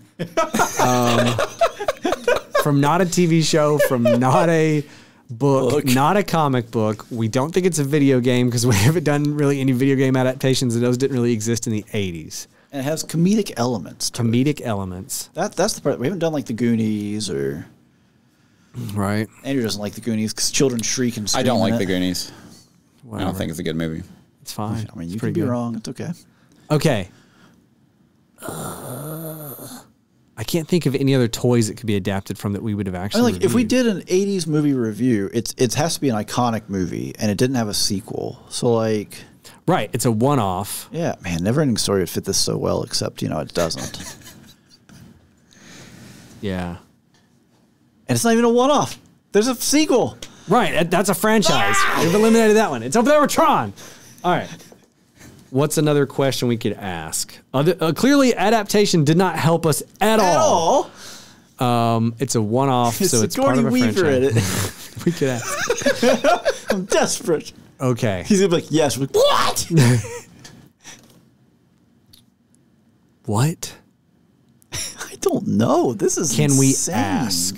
B: From not a TV show, from not a book, not a comic book. We don't think it's a video game because we haven't done really any video game adaptations, and those didn't really exist in the 80s.
C: And it has comedic elements.
B: Comedic elements.
C: That's the part. We haven't done like the Goonies or...
B: Right.
C: Andrew doesn't like the Goonies because children shriek and scream.
A: I don't like
C: in
A: the
C: it.
A: Goonies.
B: Whatever.
A: I don't think it's a good movie.
B: It's fine.
C: I mean,
B: It's
C: you
B: pretty
C: could be
B: good.
C: wrong. It's okay.
B: Okay. I can't think of any other toys that could be adapted from that we would have actually
C: Like if we
B: reviewed.
C: did an 80s movie review, it has to be an iconic movie and it didn't have a sequel. So like...
B: Right. It's a one-off.
C: Yeah, man, Neverending Story would fit this so well, except, it doesn't.
B: Yeah.
C: And it's not even a one-off. There's a sequel.
B: Right. That's a franchise. We've eliminated that one. It's over there with Tron. All right. What's another question we could ask? Clearly, adaptation did not help us at all. It's a one-off, so it's part of a
C: Weaver
B: franchise.
C: in it.
B: We could ask.
C: I'm desperate.
B: Okay.
C: He's gonna be like, yes. We're like, what?
B: What?
C: I don't know. This is
B: Can we
C: insane.
B: ask?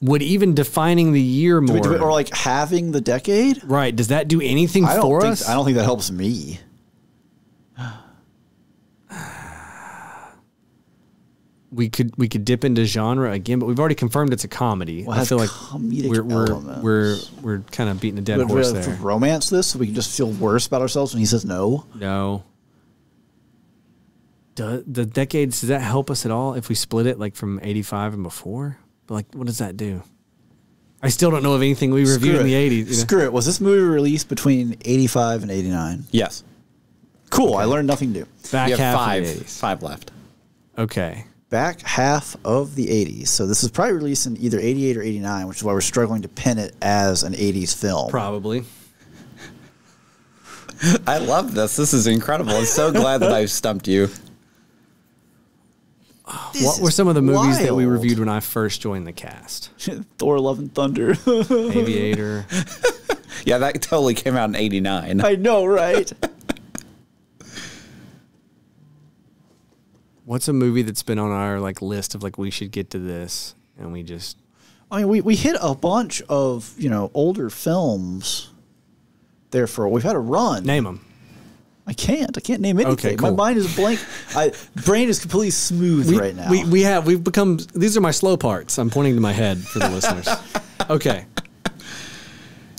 B: Would even defining the year more...
C: or like having the decade?
B: Right. Does that do anything for us?
C: I don't think that helps me.
B: We could dip into genre again, but we've already confirmed it's a comedy.
C: Well,
B: I feel like
C: comedic
B: we're kind of beating a dead
C: Would
B: horse
C: we have
B: there.
C: to romance this so we can just feel worse about ourselves when he says no?
B: No. The decades, does that help us at all if we split it like from 85 and before? But like, what does that do? I still don't know of anything we reviewed in the 80s.
C: Screw it. Was this movie released between 85 and 89?
A: Yes.
C: Cool. I learned nothing new.
B: Back
A: You have
B: half
A: 5.
B: of the 80s.
A: 5 left.
B: Okay.
C: Back half of the 80s. So this was probably released in either 88 or 89, which is why we're struggling to pin it as an 80s film.
B: Probably.
A: I love this. This is incredible. I'm so glad that I stumped you.
B: What were some of the movies that we
C: wild.
B: reviewed when I first joined the cast?
C: Thor: Love and Thunder.
B: Aviator.
A: Yeah, that totally came out in 89.
C: I know, right?
B: What's a movie that's been on our like list of like we should get to this and we just...
C: I mean, we hit a bunch of, older films there we've had a run.
B: Name them.
C: I can't name anything.
B: Okay, cool.
C: My mind is blank. Brain is completely smooth right now.
B: We've become, these are my slow parts. I'm pointing to my head for the listeners. Okay.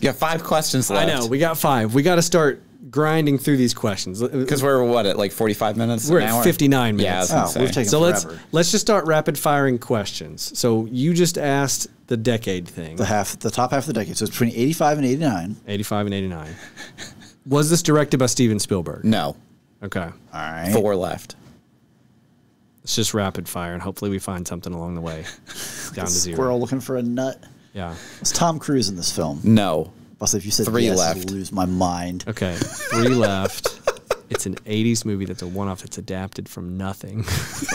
A: You have 5 questions left.
B: I know, we got 5. We got to start grinding through these questions.
A: Because we're at like 45 minutes?
B: We're
A: an
B: at
A: hour?
B: 59 minutes.
A: Yeah, I was gonna say.
C: we've taken
B: So
C: forever.
B: let's just start rapid firing questions. So you just asked the decade thing.
C: The top half of the decade. So it's between 85 and 89.
B: 85 and 89. Was this directed by Steven Spielberg?
A: No.
B: Okay.
C: All right.
A: 4 left.
B: It's just rapid fire, and hopefully we find something along the way. Down to 0.
C: Squirrel looking for a nut.
B: Yeah.
C: Is Tom Cruise in this film?
A: No.
C: Also, if you said
A: 3
C: yes,
A: left.
C: I'd lose my mind.
B: Okay. 3 left. It's an 80s movie that's a one-off that's adapted from nothing.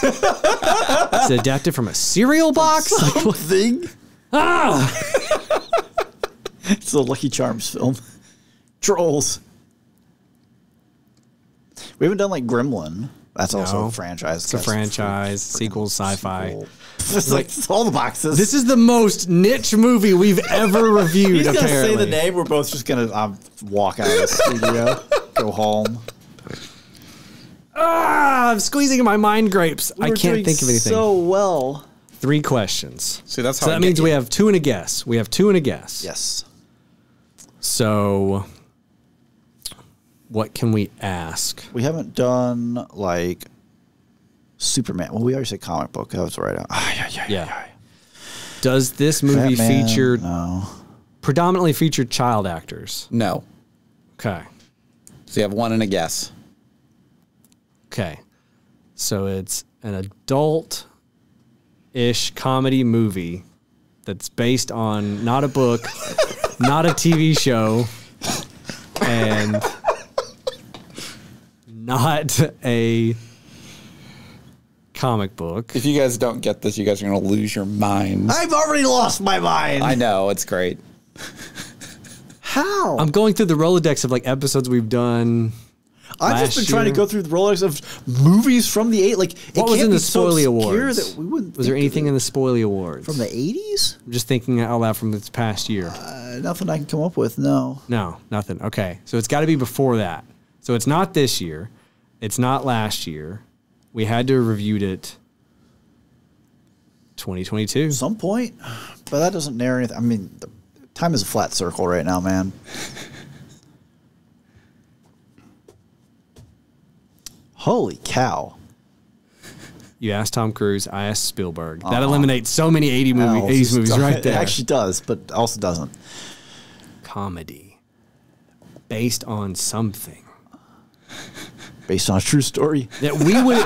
B: It's adapted from a cereal box?
C: Something.
B: Ah!
C: It's a Lucky Charms film. Trolls. We haven't done like Gremlin. That's also a franchise.
B: It's a franchise, sequels, sci-fi.
C: It's like all the boxes.
B: This is the most niche movie we've ever reviewed,
C: He's
B: apparently.
C: going to say the name. We're both just going to walk out of the studio, go home.
B: I'm squeezing my mind grapes. I can't think of anything.
C: So well.
B: 3 questions.
A: See, that's how
B: So that means we have 2 and a guess. We have 2 and a guess.
C: Yes.
B: So what can we ask?
C: We haven't done like Superman. Well, we already said comic book. That was right out.
B: Yeah. Does this movie
C: Batman?
B: feature
C: No.
B: predominantly feature child actors?
A: No.
B: Okay.
A: So you have 1 and a guess.
B: Okay. So it's an adult-ish comedy movie that's based on not a book, not a TV show, and not a comic book.
A: If you guys don't get this, you guys are going to lose your minds.
C: I've already lost my mind.
A: I know. It's great.
C: How?
B: I'm going through the Rolodex of like episodes we've done.
C: I've just been trying to
B: year.
C: go through the Rolodex of movies from the 80s. Like,
B: What was in the Spoilie Awards?
C: That we wouldn't
B: Was there
C: think of
B: anything
C: it.
B: in the Spoilie Awards?
C: From the 80s?
B: I'm just thinking out loud from this past year.
C: Nothing I can come up with, no.
B: No, nothing. Okay. So it's got to be before that. So it's not this year. It's not last year. We had to have reviewed it 2022.
C: Some point, but that doesn't narrow anything. I mean, the time is a flat circle right now, man. Holy cow.
B: You asked Tom Cruise. I asked Spielberg. That eliminates so many 80s movies right there.
C: It actually does, but also doesn't.
B: Comedy. Based on something.
C: Based on a true story.
B: That we would...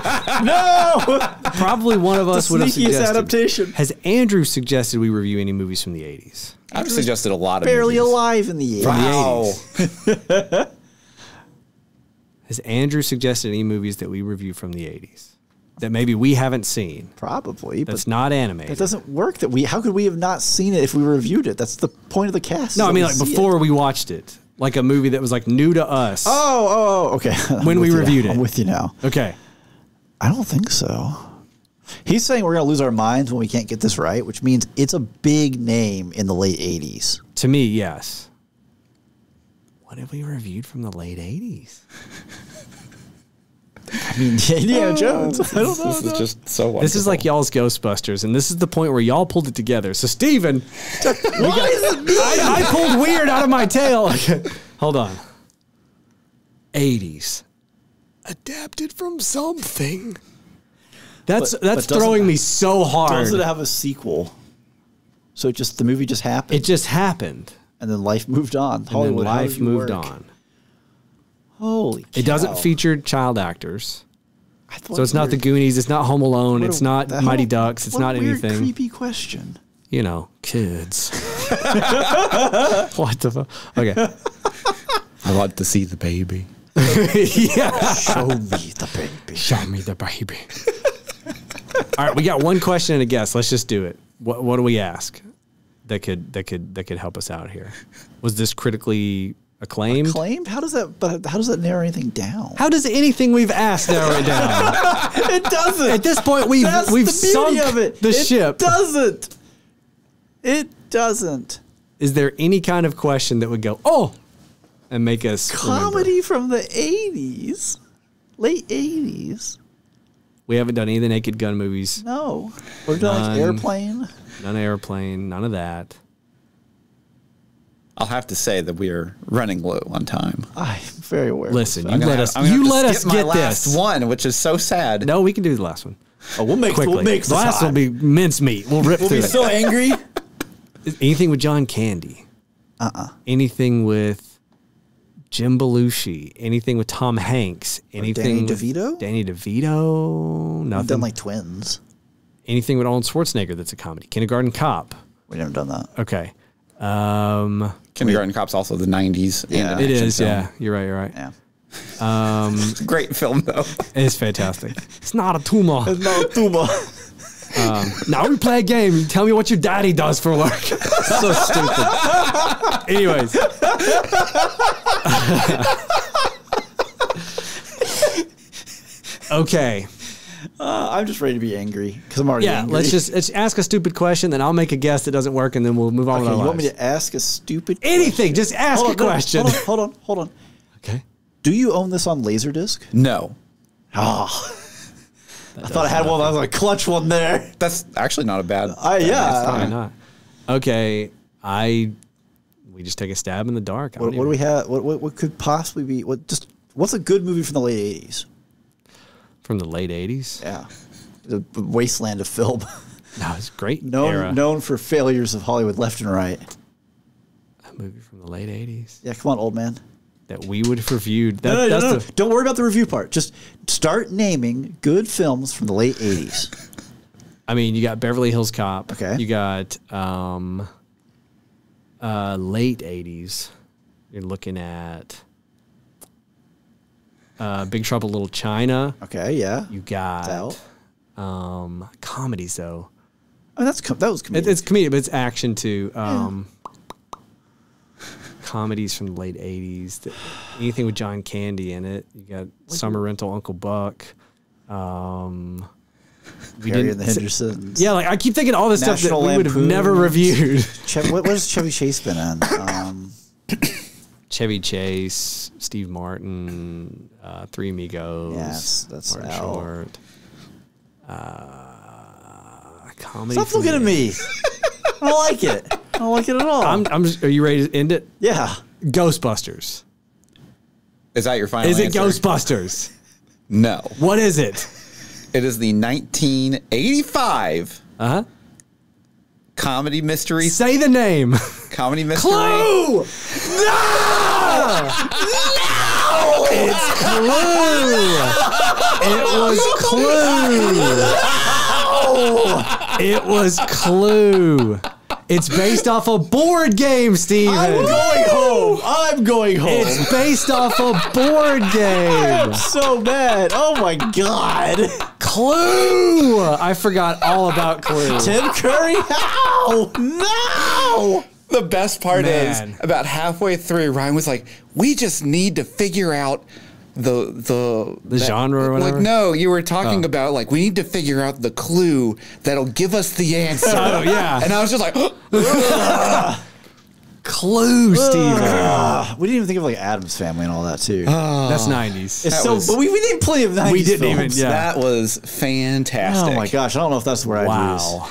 C: No!
B: Probably one of us would have
C: sneakiest
B: suggested.
C: adaptation.
B: Has Andrew suggested we review any movies from the 80s?
A: I've suggested a lot of
C: Barely
A: movies.
C: alive in the 80s.
A: Wow.
B: Has Andrew suggested any movies that we review from the 80s? That maybe we haven't seen?
C: Probably,
B: That's
C: but
B: not animated.
C: it doesn't work that how could we have not seen it if we reviewed it? That's the point of the cast.
B: No, I
C: that
B: mean
C: we
B: like
C: see
B: before
C: it.
B: we watched it. Like a movie that was like new to us.
C: Oh, okay.
B: When we reviewed it.
C: I'm with you now.
B: Okay.
C: I don't think so. He's saying we're going to lose our minds when we can't get this right, which means it's a big name in the late 80s.
B: To me, yes. What have we reviewed from the late 80s?
C: I mean, Indiana Jones. I don't know.
A: This is just so wonderful.
B: This is like y'all's Ghostbusters, and this is the point where y'all pulled it together. So, Steven,
C: Why is it me?
B: I pulled weird out of my tail. Hold on. 80s. Adapted from something. That's
C: doesn't-
B: throwing me so hard.
C: Does it have a sequel? So the movie just happened.
B: It just happened.
C: And then life moved on.
B: And then
C: Hollywood, how
B: life
C: did you
B: moved
C: work?
B: on.
C: Holy cow.
B: It doesn't feature child actors.
C: I thought
B: So it's
C: you
B: not
C: were-
B: The Goonies. It's not Home Alone.
C: what
B: It's
C: a-
B: not
C: the
B: Mighty
C: hell-
B: Ducks. It's
C: what
B: not
C: a weird,
B: anything.
C: creepy question.
B: You know, kids. What the fuck? Okay.
A: I want to see the baby.
B: Yeah.
C: Show me the baby.
B: Show me the baby. All right, we got one question and a guess. Let's just do it. What do we ask that could help us out here? Was this critically acclaimed?
C: Claimed? How does that narrow anything down?
B: How does anything we've asked narrow it down?
C: It doesn't.
B: At this point, we've
C: That's the
B: sunk
C: beauty of it.
B: the ship.
C: Doesn't. It doesn't.
B: Is there any kind of question that would go, oh, and make us
C: Comedy from the 80s, late 80s.
B: We haven't done any of the Naked Gun movies.
C: No, we've done like
B: None.
C: Airplane.
B: None of Airplane. None of that.
A: I'll have to say that we are running low on time.
C: I'm very aware.
B: Listen,
A: I'm
B: you
A: gonna
B: let us.
A: I'm gonna
B: You
A: have to
B: let us
A: skip my
B: get
A: last
B: this.
A: one, which is so sad.
B: No, we can do the last one
C: Oh, we'll make
B: quickly.
C: the
B: The last will be mincemeat. We'll rip
C: We'll
B: through
C: be
B: it.
C: so angry.
B: Anything with John Candy. Anything with Jim Belushi, anything with Tom Hanks, anything
C: Danny DeVito?
B: Danny DeVito,
C: We've
B: nothing.
C: done like Twins.
B: Anything with Arnold Schwarzenegger that's a comedy. Kindergarten Cop.
C: We never done that.
B: Okay.
A: Kindergarten Cop's also the 90s.
C: Yeah.
A: and an
B: It
A: action
B: is,
A: film.
B: yeah. You're right.
C: Yeah.
A: Great film, though.
B: It's fantastic. It's not a tumor.
C: No, Tuma.
B: Now we play a game. You tell me what your daddy does for work. So stupid. Anyways. Okay.
C: I'm just ready to be angry because I'm already angry.
B: Let's ask a stupid question, then I'll make a guess that doesn't work, and then we'll move on with
C: Okay,
B: our
C: you want me
B: lives.
C: to ask a stupid
B: Anything. Just ask
C: question?
B: a question.
C: Hold on.
B: Okay.
C: Do you own this on Laserdisc?
A: No.
C: Oh. I thought I had one. I was like, clutch one there.
A: That's actually not a bad.
C: Yeah.
B: Probably not. Okay. We just take a stab in the dark.
C: What do we have? What could possibly be? What's a good movie from the late 80s?
B: From the late 80s?
C: Yeah. The wasteland of film.
B: No, it's a great era.
C: known for failures of Hollywood left and right.
B: A movie from the late 80s
C: Yeah, come on, old man.
B: that we would have reviewed.
C: No. Don't worry about the review part. Just start naming good films from the late 80s.
B: I mean, you got Beverly Hills Cop.
C: Okay.
B: You got late 80s. You're looking at Big Trouble in Little China.
C: Okay, yeah.
B: You got
C: Out.
B: comedies, though.
C: Oh, that was comedic.
B: It's comedic, but it's action, too. Comedies from the late 80s. Anything with John Candy in it. You got Summer Rental, Uncle Buck.
C: Harry and the Hendersons.
B: Yeah, like I keep thinking all this stuff
C: National
B: that we would have
C: Lampoon.
B: never reviewed.
C: What has Chevy Chase been on?
B: Chevy Chase, Steve Martin, Three Amigos.
C: Yeah, that's
B: Martin
C: out.
B: Short. Comedy.
C: Stop looking at me. I don't like it. I don't like it at all.
B: Are you ready to end it?
C: Yeah.
B: Ghostbusters.
A: Is that your final
B: Is it
A: answer?
B: Ghostbusters?
A: No.
B: What is it?
A: It is the 1985 comedy mystery.
B: Say the name.
A: Comedy mystery.
B: Clue! No! It's Clue! It was Clue! It was Clue. It's based off a board game, Steven.
C: I'm going home.
B: It's based off a board game.
C: I'm so mad. Oh my God.
B: Clue! I forgot all about Clue.
C: Tim Curry? How? No!
A: The best part
B: Man.
A: is about halfway through, Ryan was like, "We just need to figure out the
B: genre or whatever?"
A: Like, no, you were talking about like we need to figure out the clue that'll give us the answer.
B: Oh, yeah.
A: And I was just like,
B: Clue, Steven.
C: We didn't even think of like Addams Family and all that too.
B: That's 90s.
C: It's
A: that was-
C: but we did plenty of 90s
B: We didn't even-
C: films.
B: yeah.
A: that was fantastic.
C: Oh my gosh, I don't know if that's where I'd
B: Wow.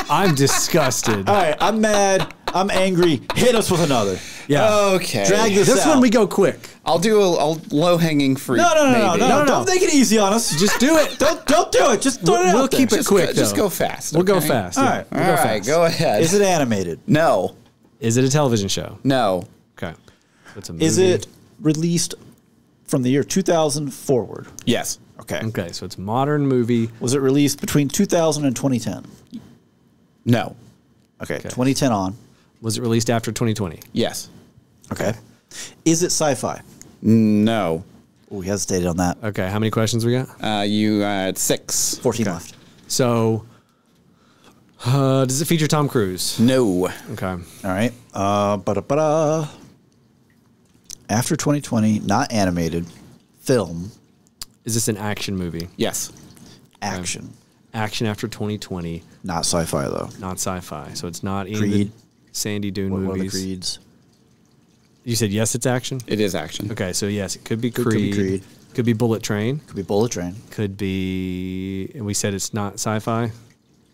B: I'm disgusted.
C: All right, I'm mad. I'm angry. Hit us with another.
B: Yeah.
A: Okay.
C: Drag this
B: This
C: out.
B: one we go quick.
A: I'll do a low hanging fruit.
C: No.
A: maybe.
C: Don't make it easy on us.
B: Just do it.
C: Don't do it. Just throw it
B: We'll
C: out there.
B: keep it quick,
A: Just
B: though.
A: go fast.
B: We'll go
A: okay?
B: fast.
C: All
B: yeah.
C: right.
B: We'll
A: All
B: go
A: right,
B: fast.
A: go ahead.
C: Is it animated?
A: No.
B: Is it a television show?
A: No.
B: Okay. It's a movie.
C: Is it released from the year 2000 forward?
A: Yes.
C: Okay.
B: Okay, so it's a modern movie.
C: Was it released between 2000 and 2010?
A: No.
C: Okay. 2010 on.
B: Was it released after 2020?
A: Yes.
C: Okay. Is it sci-fi?
A: No.
C: Oh, we hesitated on that.
B: Okay, how many questions we got?
A: You had 6.
C: 14 left.
B: So, does it feature Tom Cruise?
A: No.
B: Okay.
C: All right. After 2020, not animated, film,
B: Is this an action movie?
A: Yes.
C: action.
B: Action after 2020,
C: Not sci-fi though.
B: not sci-fi. So it's not in
C: Creed.
B: the Sandy Dune
C: One of the
B: movies.
C: Creeds.
B: You said yes, it's action?
A: It is action.
B: Okay, so yes, it could be
C: Could
B: Creed.
C: be Creed.
B: Could be Bullet Train.
C: Could be Bullet Train.
B: Could be, and we said it's not sci-fi?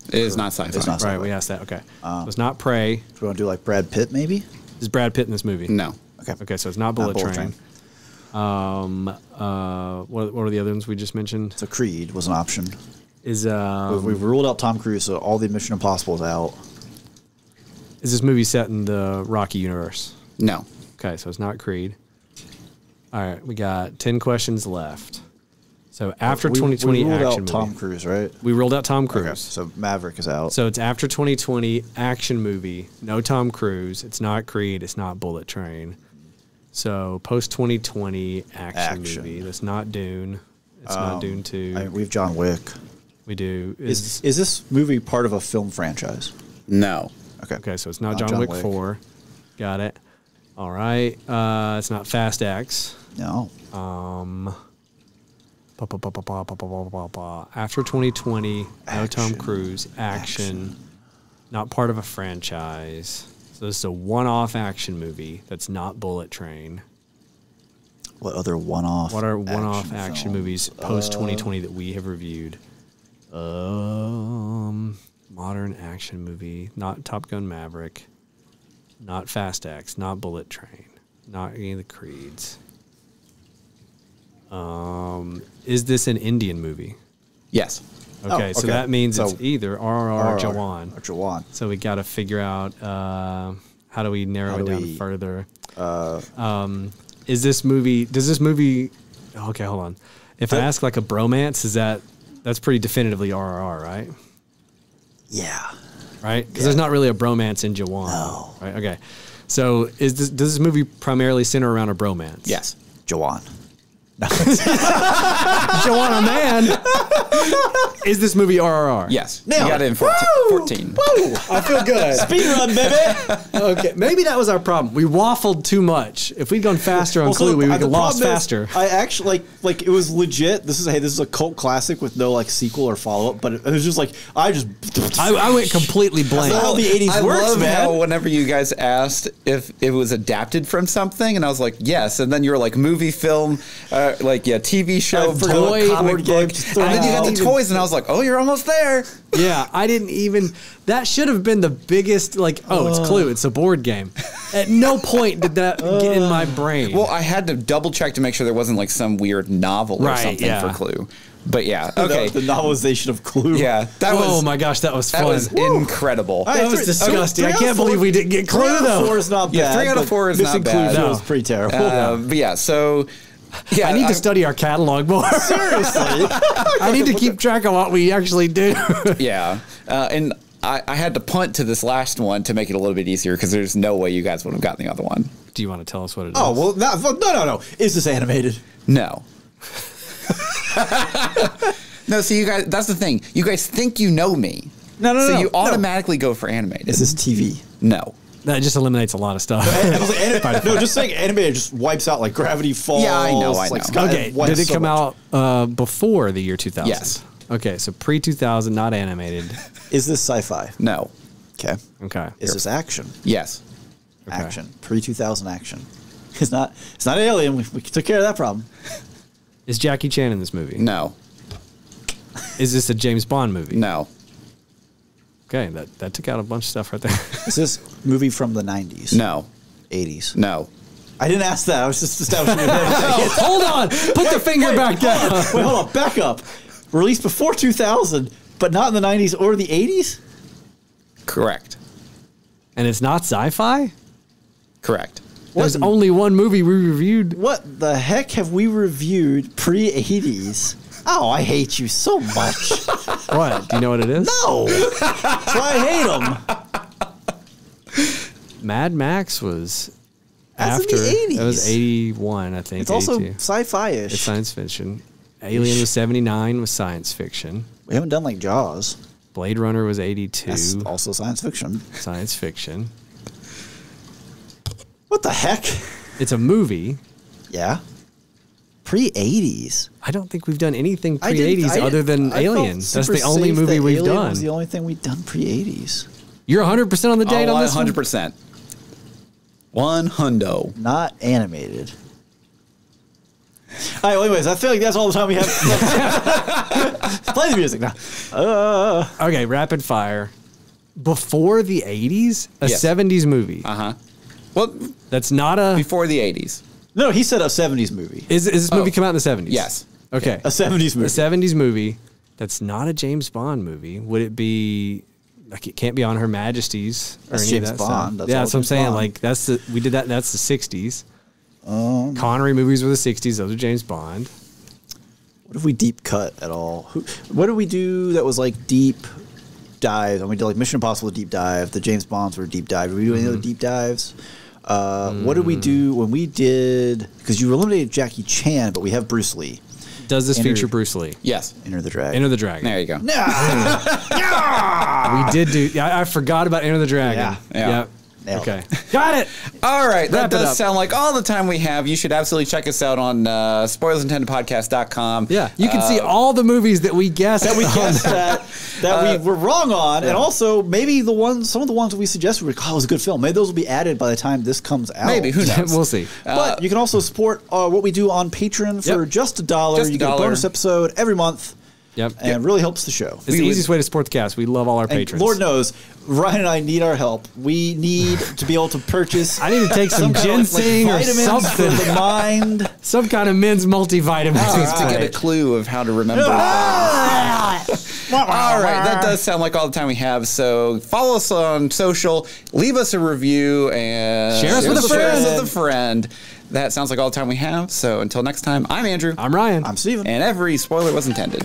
A: It is not sci-fi.
C: It's not sci-fi.
B: Right, we asked that. Okay. So it's not Prey.
C: Do we want to do like Brad Pitt maybe?
B: Is Brad Pitt in this movie?
A: No.
C: Okay.
B: Okay, so it's not Bullet,
C: Bullet
B: Train. What are the other ones we just mentioned?
C: So Creed was an option.
B: Is
C: We've ruled out Tom Cruise, so all the Mission Impossible is out.
B: is this movie set in the Rocky universe?
A: No.
B: Okay, so it's not Creed. All right, we got 10 questions left. So after
C: we
B: 2020
C: ruled
B: action
C: out Tom
B: movie.
C: Cruise, right?
B: We ruled out Tom Cruise.
C: Okay, so Maverick is out.
B: So it's after 2020 action movie. No Tom Cruise. It's not Creed. It's not Bullet Train. So post 2020 action movie. That's not Dune. It's not Dune 2.
C: We have John Wick.
B: We do.
C: Is this movie part of a film franchise?
A: No.
B: Okay, so it's not John Wick 4. Got it. All right. It's not Fast X.
C: No.
B: After 2020, no Tom Cruise, action, not part of a franchise. So this is a one-off action movie that's not Bullet Train.
C: What other one-off?
B: What are one-off action movies post 2020 that we have reviewed? Modern action movie, not Top Gun Maverick, not Fast X, not Bullet Train, not any of the Creeds. Is this an Indian movie?
A: Yes.
B: Okay, so that means it's either RRR or Jawan.
C: Or Jawan.
B: So we got to figure out how do we narrow it down further. Is this movie? Does this movie? Okay, hold on. If I ask like a bromance, that's pretty definitively RRR, right?
C: Yeah.
B: Right? Because there's not really a bromance in Jawan.
C: No.
B: Right. Okay. So does this movie primarily center around a bromance?
A: Yes.
C: Jawan.
B: Joanna Man. Is this movie RRR?
A: Yes.
C: Nailed
A: You got it in 14.
C: Woo!
A: 14.
C: Woo! I feel good. Speed run, baby.
B: Okay, maybe that was our problem. We waffled too much. If we'd gone faster on Clue, we would have lost faster.
C: I actually like it was legit. This is a cult classic with no like sequel or follow up. But it was just like
B: I went completely blank.
C: That's how the 80s works,
A: love
C: man.
A: how whenever you guys asked if it was adapted from something, and I was like, yes, and then you were like movie, film, TV show,
B: toy,
A: comic book, and then you got the toys, and I was like, oh, you're almost there.
B: Yeah, I didn't even. That should have been the biggest. It's Clue. It's a board game. At no point did that get in my brain.
A: Well, I had to double check to make sure there wasn't like some weird novel or something for Clue. But yeah, okay.
C: The novelization of Clue.
A: Yeah, that was.
B: Oh my gosh, that was fun.
A: That was incredible.
B: That was disgusting. I can't believe we didn't get Clue though.
C: 3 out of 4 is not bad.
A: Yeah, 3 out of 4 is not bad.
C: Missing Clue was pretty terrible.
A: But yeah, so. Yeah,
B: I need to study our catalog more.
C: Seriously.
B: I need to keep track of what we actually do.
A: Yeah. And I had to punt to this last one to make it a little bit easier because there's no way you guys would have gotten the other one.
B: Do you want to tell us what it is?
C: Oh, well, no. Is this animated?
A: No. No, so you guys, that's the thing. You guys think you know me.
C: No.
A: So you automatically go for animated.
C: Is this TV?
A: No.
B: That just eliminates a lot of stuff.
C: No, just saying animated just wipes out like Gravity Falls.
A: Yeah, I know.
B: Okay, did it come out before the year 2000?
A: Yes.
B: Okay, so pre-2000, not animated.
C: Is this sci-fi?
A: No.
C: Okay.
B: Okay.
C: Is this action?
A: Yes.
B: Okay.
C: Action. Pre-2000 action. It's not Alien. We took care of that problem.
B: Is Jackie Chan in this movie?
A: No.
B: Is this a James Bond movie?
A: No.
B: Okay, that took out a bunch of stuff right there.
C: Is this movie from the 90s?
A: No.
C: 80s?
A: No.
C: I didn't ask that. I was just establishing.
B: Hold on. Put the finger back down.
C: Wait, hold on. Back up. Released before 2000, but not in the 90s or the 80s?
A: Correct.
B: And it's not sci-fi?
A: Correct.
B: There's only one movie we reviewed.
C: What the heck have we reviewed pre-80s? Oh, I hate you so much.
B: What? Do you know what it is?
C: No. That's why I hate them.
B: Mad Max was
C: That's
B: after.
C: in the 80s.
B: It was 81, I think.
C: It's also
B: 82.
C: sci-fi-ish.
B: It's science fiction. Alien was 79, was science fiction.
C: We haven't done like Jaws.
B: Blade Runner was 82.
C: That's also science fiction.
B: Science fiction.
C: What the heck?
B: It's a movie.
C: Yeah. Pre-80s.
B: I don't think we've done anything pre-80s other than Alien. That's the only movie we've
C: Alien
B: done.
C: was the only thing we've done pre-80s.
B: You're 100% on the date on this
A: 100%. 100.
C: Not animated. All right, well, anyways, I feel like that's all the time we have. Play the music now.
B: Okay, rapid fire. Before the 80s, a 70s movie.
A: Uh-huh. Well,
B: that's not a...
A: Before the 80s.
C: No, he said a 70s movie.
B: Is this movie come out in the 70s?
A: Yes.
B: Okay.
C: A 70s movie.
B: A 70s movie that's not a James Bond movie. Would it be... Like, it can't be On Her Majesties or
C: That's
B: any
C: James
B: of that
C: Bond.
B: stuff.
C: That's
B: That's what I'm
C: James
B: saying.
C: Bond.
B: Like, we did that. That's the 60s. Connery movies were the 60s. Those are James Bond.
C: What if we deep cut at all? What did we do that was like deep dives? And we did like Mission Impossible deep dive. The James Bonds were deep dive. Did we do any other deep dives? What did we do when we did? Because you eliminated Jackie Chan, but we have Bruce Lee.
B: Does this feature Bruce Lee?
A: Yes.
C: Enter the Dragon.
B: Enter the Dragon.
A: There you go.
B: We did do. Yeah, I forgot about Enter the Dragon.
A: Yeah.
B: Okay. Got it.
A: All right. That
B: Wrap it
A: does
B: up.
A: sound like all the time we have. You should absolutely check us out on spoilersintendedpodcast.com.
B: Yeah. You can see all the movies that we guessed.
C: That we were wrong on, and also maybe some of the ones we suggested were, was a good film. Maybe those will be added by the time this comes out.
A: Maybe, who knows?
B: We'll see.
C: But you can also support what we do on Patreon for just $1.
A: Just
C: you get a
A: $1.
C: bonus episode every month.
B: Yep.
C: And it really helps the show.
B: It's the easiest way to support the cast. We love all our
C: And
B: patrons.
C: Lord knows, Ryan and I need our help. We need to be able to purchase.
B: I need to take some
C: kind of
B: ginseng or
C: vitamins
B: something.
C: for the mind.
B: Some kind of men's multivitamin.
A: Just to get a clue of how to remember. All right, that does sound like all the time we have. So follow us on social, leave us a review, and
B: Share us with a friend.
A: That sounds like all the time we have. So until next time, I'm Andrew.
B: I'm Ryan.
C: I'm Steven.
A: And every spoiler was intended.